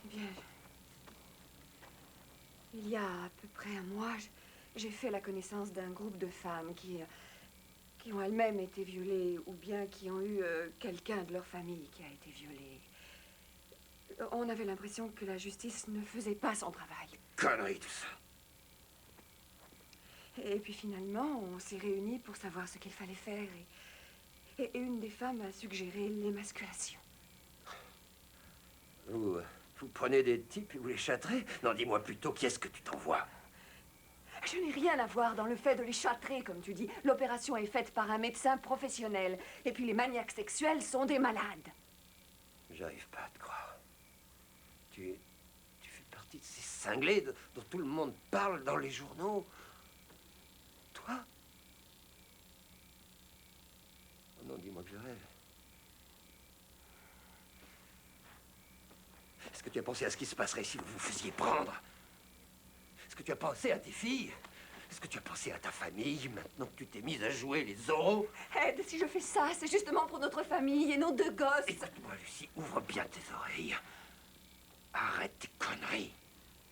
Eh bien, il y a à peu près un mois, j'ai fait la connaissance d'un groupe de femmes qui ont elles-mêmes été violées ou bien qui ont eu quelqu'un de leur famille qui a été violé. On avait l'impression que la justice ne faisait pas son travail. Connerie, tout ça. Et puis finalement, on s'est réunis pour savoir ce qu'il fallait faire. Et une des femmes a suggéré l'émasculation. Vous prenez des types et vous les châtrez? Non, dis-moi plutôt, qui est-ce que tu t'envoies? Je n'ai rien à voir dans le fait de les châtrer, comme tu dis. L'opération est faite par un médecin professionnel. Et puis les maniaques sexuels sont des malades. J'arrive pas à te croire. Tu fais partie de ces cinglés dont tout le monde parle dans les journaux. Toi? Oh non, dis-moi que je rêve. Est-ce que tu as pensé à ce qui se passerait si vous vous faisiez prendre? Est-ce que tu as pensé à tes filles? Est-ce que tu as pensé à ta famille maintenant que tu t'es mise à jouer les Zorros? Ed, si je fais ça, c'est justement pour notre famille et nos 2 gosses. Écoute-moi, Lucie, ouvre bien tes oreilles. Arrête tes conneries.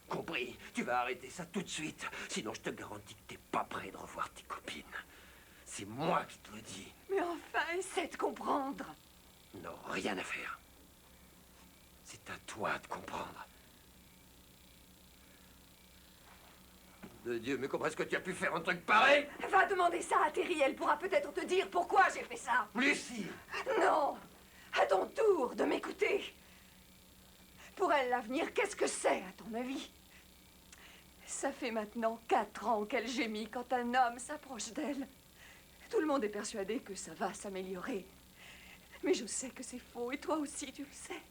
Compris? Tu vas arrêter ça tout de suite. Sinon, je te garantis que t'es pas prêt de revoir tes copines. C'est moi qui te le dis. Mais enfin, essaie de comprendre. Non, rien à faire. C'est à toi de comprendre. De Dieu, mais comment est-ce que tu as pu faire un truc pareil? Va demander ça à Terry, elle pourra peut-être te dire pourquoi j'ai fait ça. Lucie! Non! À ton tour de m'écouter. Pour elle, l'avenir, qu'est-ce que c'est, à ton avis? Ça fait maintenant 4 ans qu'elle gémit quand un homme s'approche d'elle. Tout le monde est persuadé que ça va s'améliorer. Mais je sais que c'est faux, et toi aussi, tu le sais.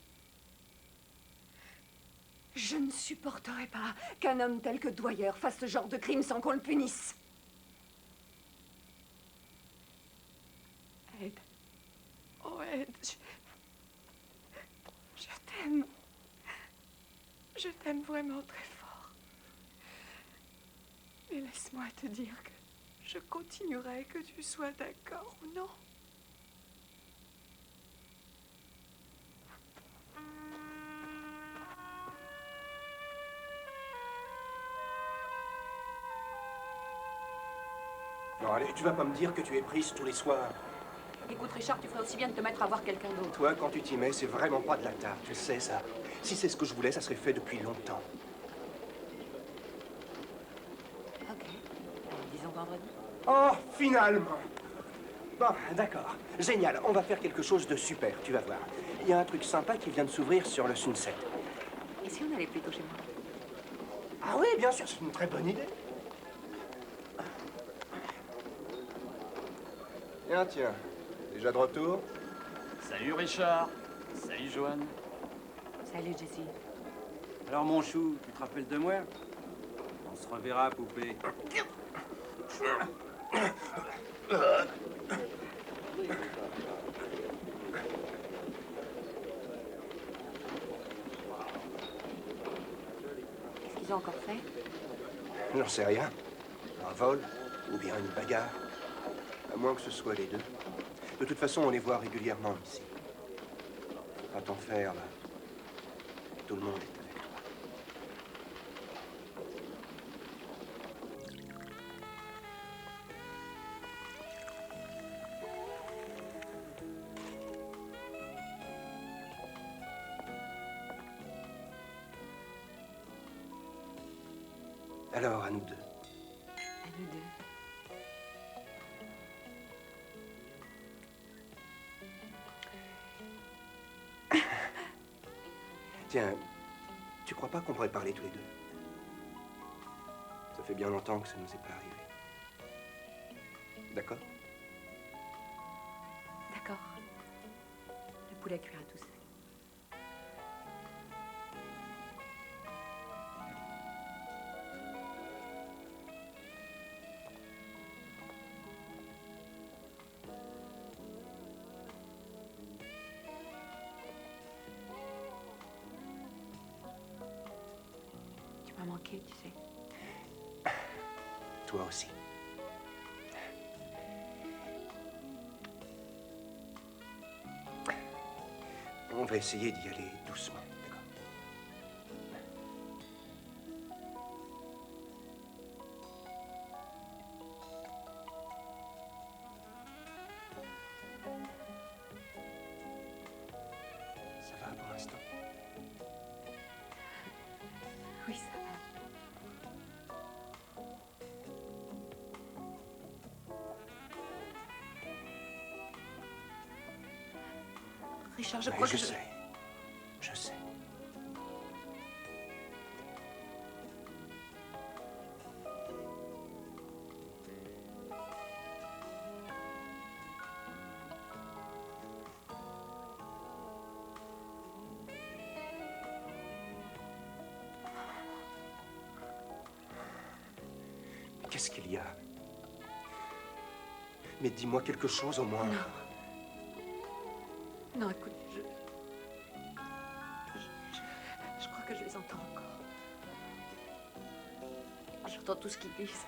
Je ne supporterai pas qu'un homme tel que Dwyer fasse ce genre de crime sans qu'on le punisse. Ed. Oh, Ed, je t'aime. Je t'aime vraiment très fort. Et laisse-moi te dire que je continuerai, que tu sois d'accord ou non. Non, allez, tu vas pas me dire que tu es prise tous les soirs. Écoute, Richard, tu ferais aussi bien de te mettre à voir quelqu'un d'autre. Toi, quand tu t'y mets, c'est vraiment pas de la tarte, tu le sais, ça. Si c'est ce que je voulais, ça serait fait depuis longtemps. Ok. Disons vendredi. Oh, finalement! Bon, d'accord. Génial, on va faire quelque chose de super, tu vas voir. Il y a un truc sympa qui vient de s'ouvrir sur le Sunset. Et si on allait plutôt chez moi? Ah oui, bien sûr, c'est une très bonne idée. Tiens, déjà de retour? Salut Richard. Salut Joanne. Salut, Jessie. Alors mon chou, tu te rappelles de moi? On se reverra, poupée. Qu'est-ce qu'ils ont encore fait? J'en sais rien. Un vol ou bien une bagarre. À moins que ce soit les deux. De toute façon, on les voit régulièrement ici. Faut pas t'en faire, là. Tout le monde est avec toi. Alors, à nous deux. À nous deux. Tiens, tu crois pas qu'on pourrait parler tous les deux? Ça fait bien longtemps que ça nous est pas arrivé. D'accord? D'accord. Le poulet cuira tout seul. Tu m'as manqué, tu sais. Toi aussi. On va essayer d'y aller doucement, d'accord? Ça va pour l'instant? Oui, ça va. Richard, je Ouais, crois que je sais. Je sais. Qu'est-ce qu'il y a? Mais dis-moi quelque chose au moins. Non. Non, écoute, je crois que je les entends encore. J'entends tout ce qu'ils disent.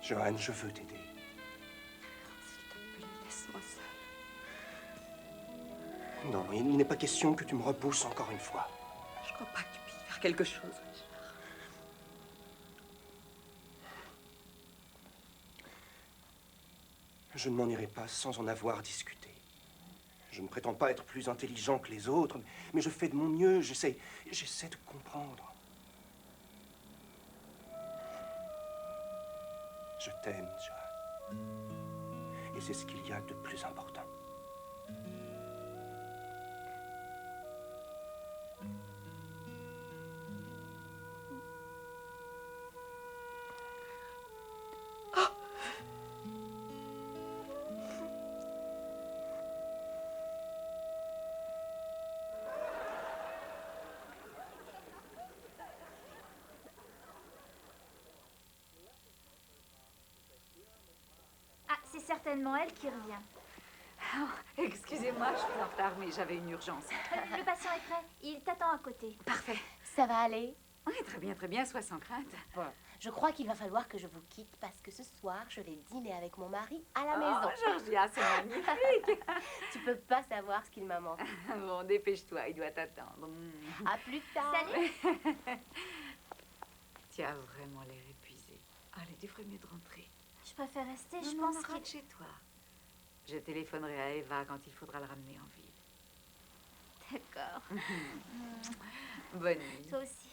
Joanne, je veux t'aider. Laisse-moi seule. Non, il n'est pas question que tu me repousses encore une fois. Je crois pas que tu puisses faire quelque chose, Richard. Je ne m'en irai pas sans en avoir discuté. Je ne prétends pas être plus intelligent que les autres, mais je fais de mon mieux, j'essaie de comprendre. Je t'aime, Joanne. Et c'est ce qu'il y a de plus important. Ah, c'est certainement elle qui revient. Oh, excusez-moi, je suis en retard, mais j'avais une urgence. Le patient est prêt. Il t'attend à côté. Parfait. Ça va aller? Oui, très bien, sois sans crainte. Bon, je crois qu'il va falloir que je vous quitte parce que ce soir, je vais dîner avec mon mari à la Oh, maison. Georgia, c'est magnifique. Tu peux pas savoir ce qu'il m'a manqué. Bon, dépêche-toi, il doit t'attendre. À plus tard. Salut. Tu as vraiment l'air épuisé. Allez, tu ferais mieux de rentrer. Je préfère rester, je Non, pense non, qu'il... rentre chez toi. Je téléphonerai à Eva quand il faudra le ramener en ville. D'accord. Bonne nuit. Toi aussi.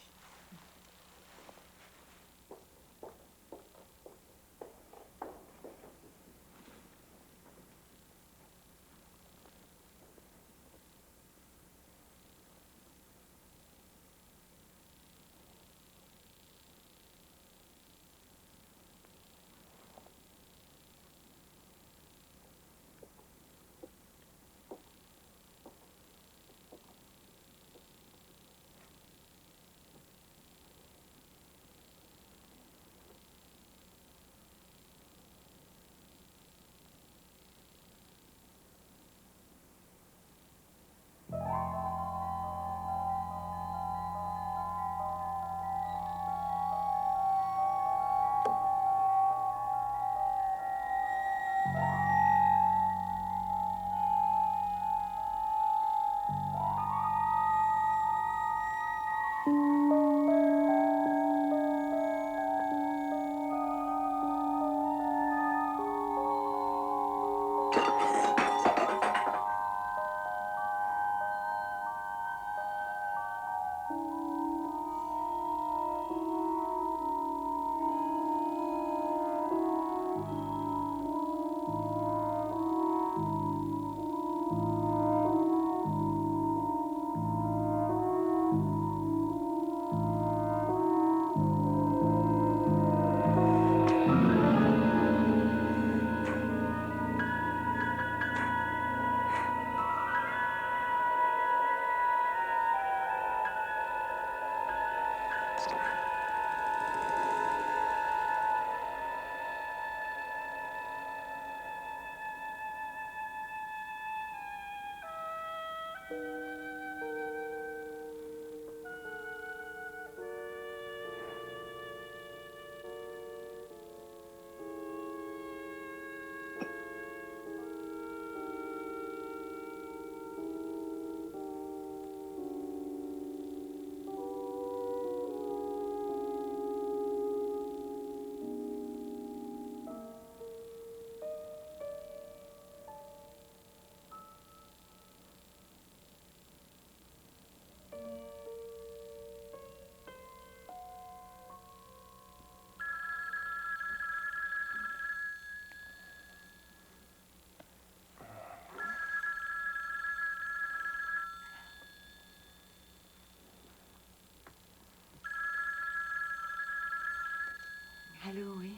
Allô, oui.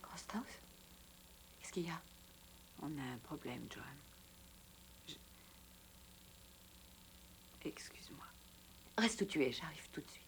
Grosthaus? Qu'est-ce qu'il y a? On a un problème, Joan. Excuse-moi. Reste où tu es, j'arrive tout de suite.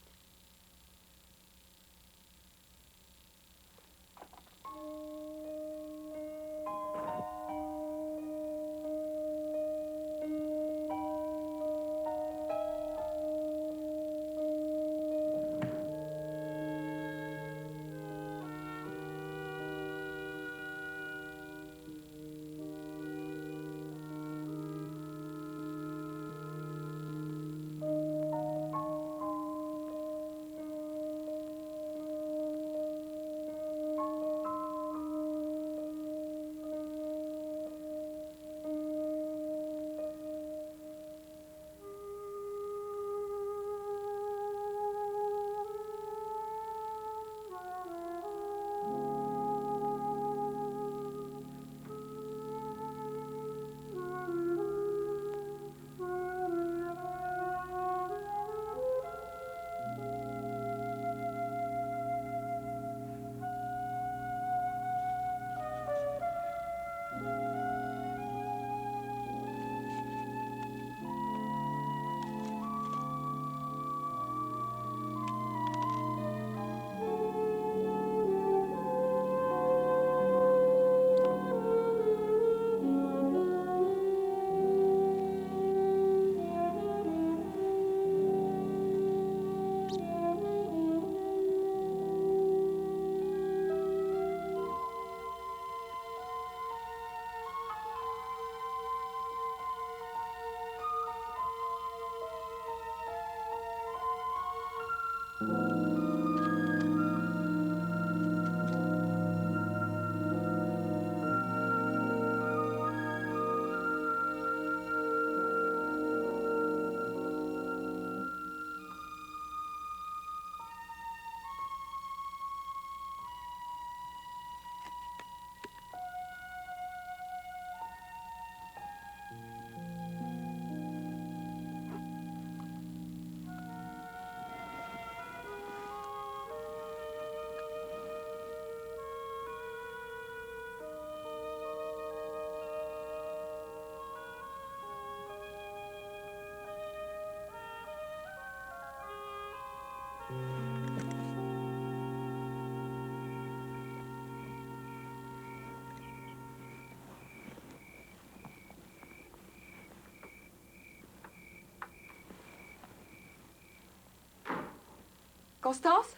Constance?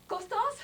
Constance?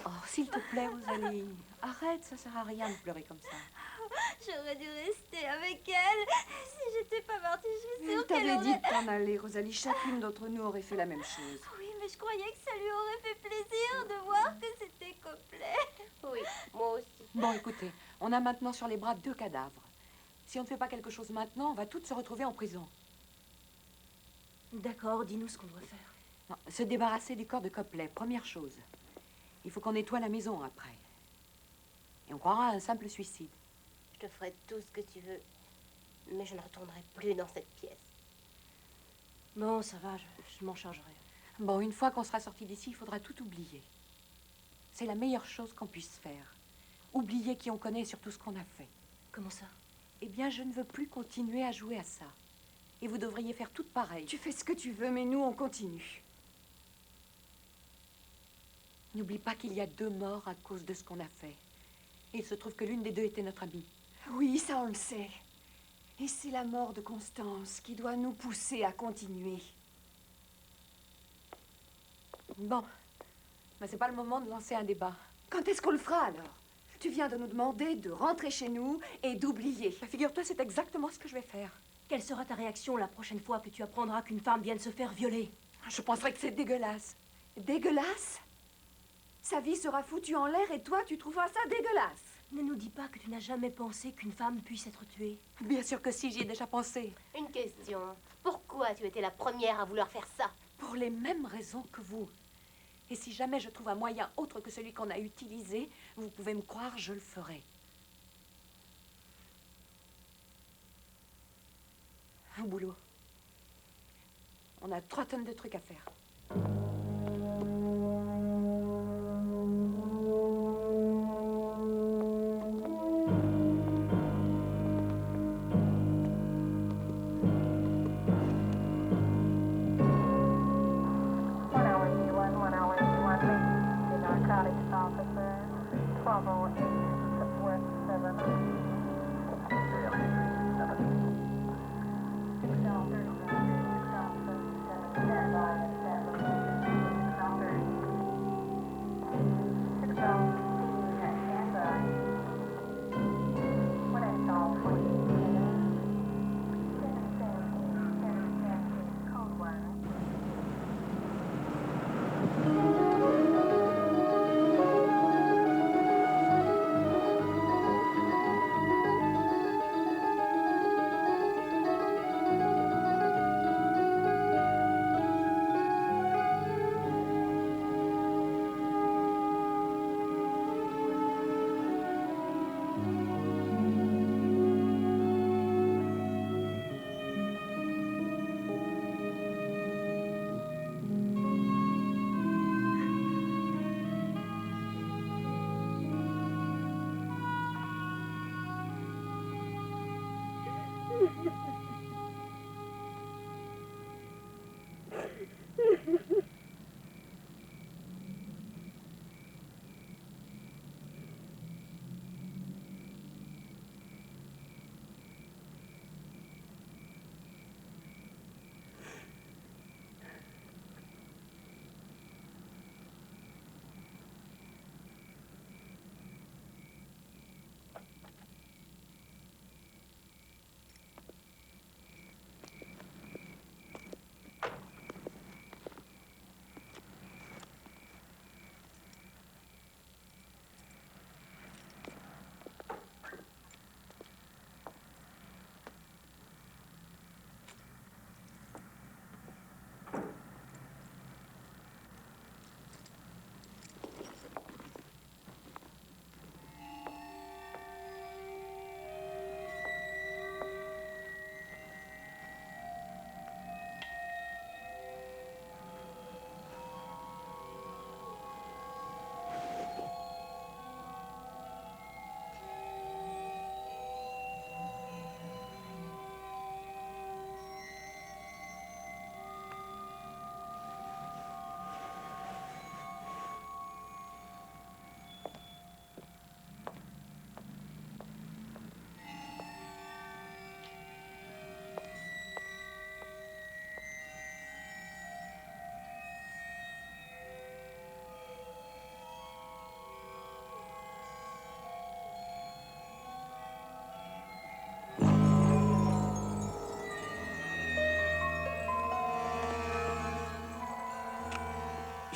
Oh, s'il te plaît, Rosalie, arrête, ça sert à rien de pleurer comme ça. J'aurais dû rester avec elle. Si j'étais pas partie, je suis sûre Je qu'elle t'avais dit aurait... de t'en aller, Rosalie. Chacune d'entre nous aurait fait la même chose. Oui, mais je croyais que ça lui aurait fait plaisir de voir que c'était complet. Oui, moi aussi. Bon, écoutez, on a maintenant sur les bras 2 cadavres. Si on ne fait pas quelque chose maintenant, on va toutes se retrouver en prison. D'accord, dis-nous ce qu'on doit faire. Non, se débarrasser du corps de Copley, première chose. Il faut qu'on nettoie la maison après. Et on croira à un simple suicide. Je te ferai tout ce que tu veux, mais je ne retournerai plus dans cette pièce. Bon, ça va, je m'en chargerai. Bon, une fois qu'on sera sorti d'ici, il faudra tout oublier. C'est la meilleure chose qu'on puisse faire. Oublier qui on connaît et surtout ce qu'on a fait. Comment ça? Eh bien, je ne veux plus continuer à jouer à ça. Et vous devriez faire tout pareil. Tu fais ce que tu veux, mais nous, on continue. N'oublie pas qu'il y a 2 morts à cause de ce qu'on a fait. Et il se trouve que l'une des 2 était notre amie. Oui, ça, on le sait. Et c'est la mort de Constance qui doit nous pousser à continuer. Bon, mais c'est pas le moment de lancer un débat. Quand est-ce qu'on le fera, alors? Tu viens de nous demander de rentrer chez nous et d'oublier. Figure-toi, c'est exactement ce que je vais faire. Quelle sera ta réaction la prochaine fois que tu apprendras qu'une femme vient de se faire violer? Je penserais que c'est dégueulasse. Dégueulasse? Sa vie sera foutue en l'air et toi, tu trouveras ça dégueulasse. Ne nous dis pas que tu n'as jamais pensé qu'une femme puisse être tuée. Bien sûr que si, j'y ai déjà pensé. Une question. Pourquoi tu étais la première à vouloir faire ça? Pour les mêmes raisons que vous. Et si jamais je trouve un moyen autre que celui qu'on a utilisé, vous pouvez me croire, je le ferai. Au boulot. On a 3 tonnes de trucs à faire.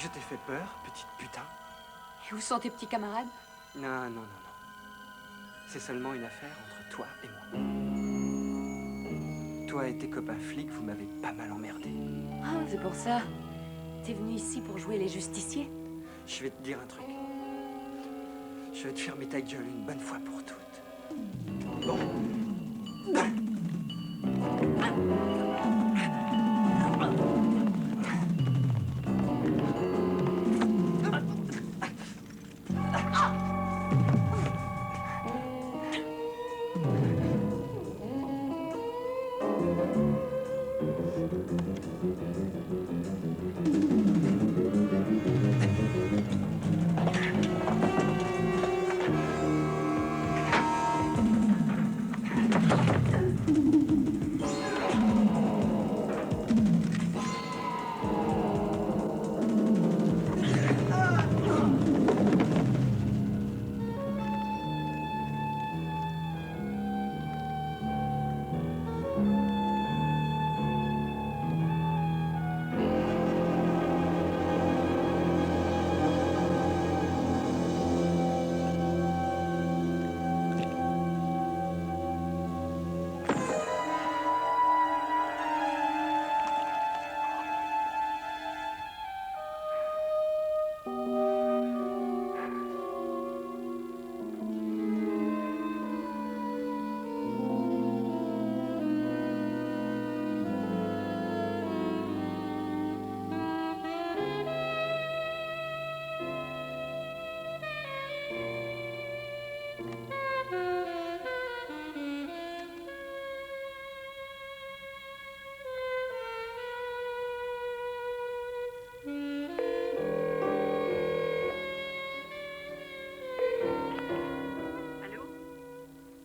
Je t'ai fait peur, petite putain? Et où sont tes petits camarades? Non, non, non, non. C'est seulement une affaire entre toi et moi. Toi et tes copains flics, vous m'avez pas mal emmerdé. Ah, c'est pour ça. T'es venu ici pour jouer les justiciers? Je vais te dire un truc. Je vais te fermer ta gueule une bonne fois pour toutes. Bon.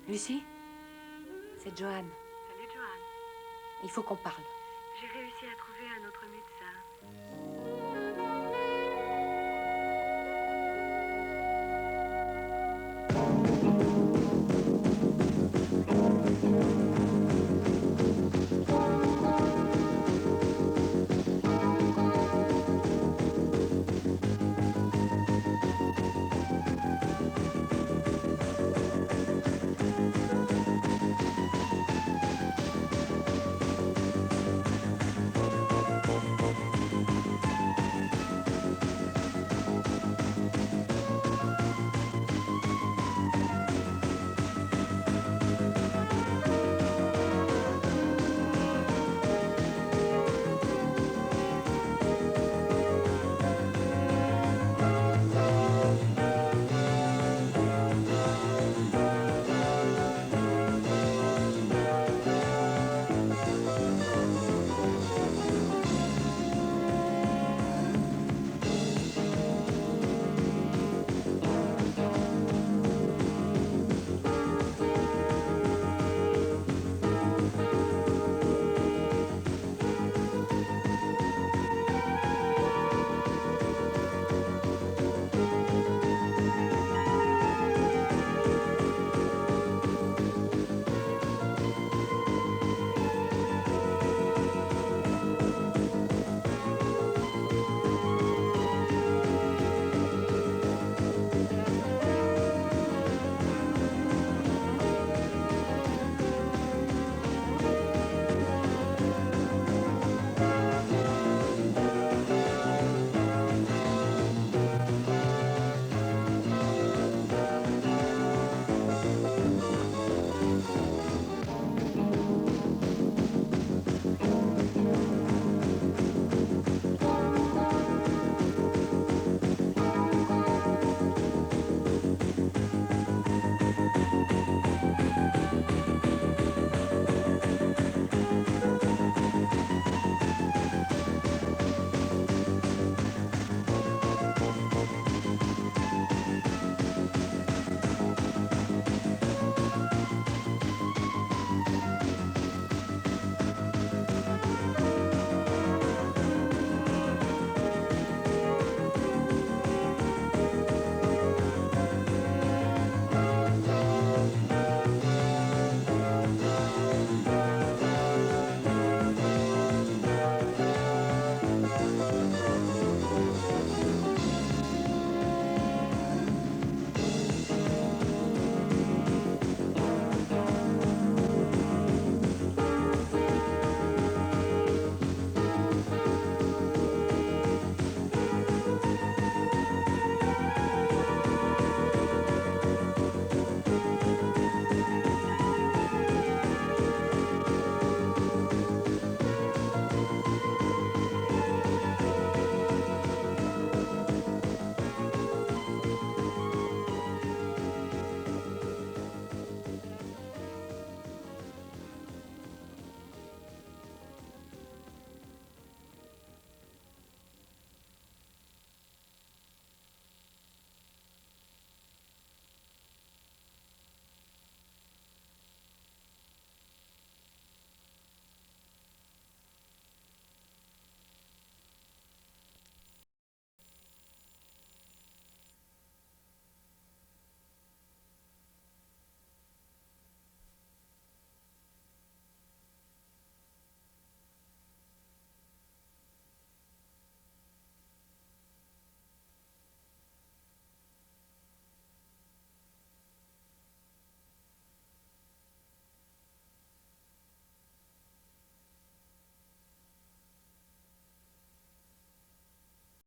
Lucie? C'est Joanne. Salut, Joanne. Il faut qu'on parle. J'ai réussi à trouver un autre médecin.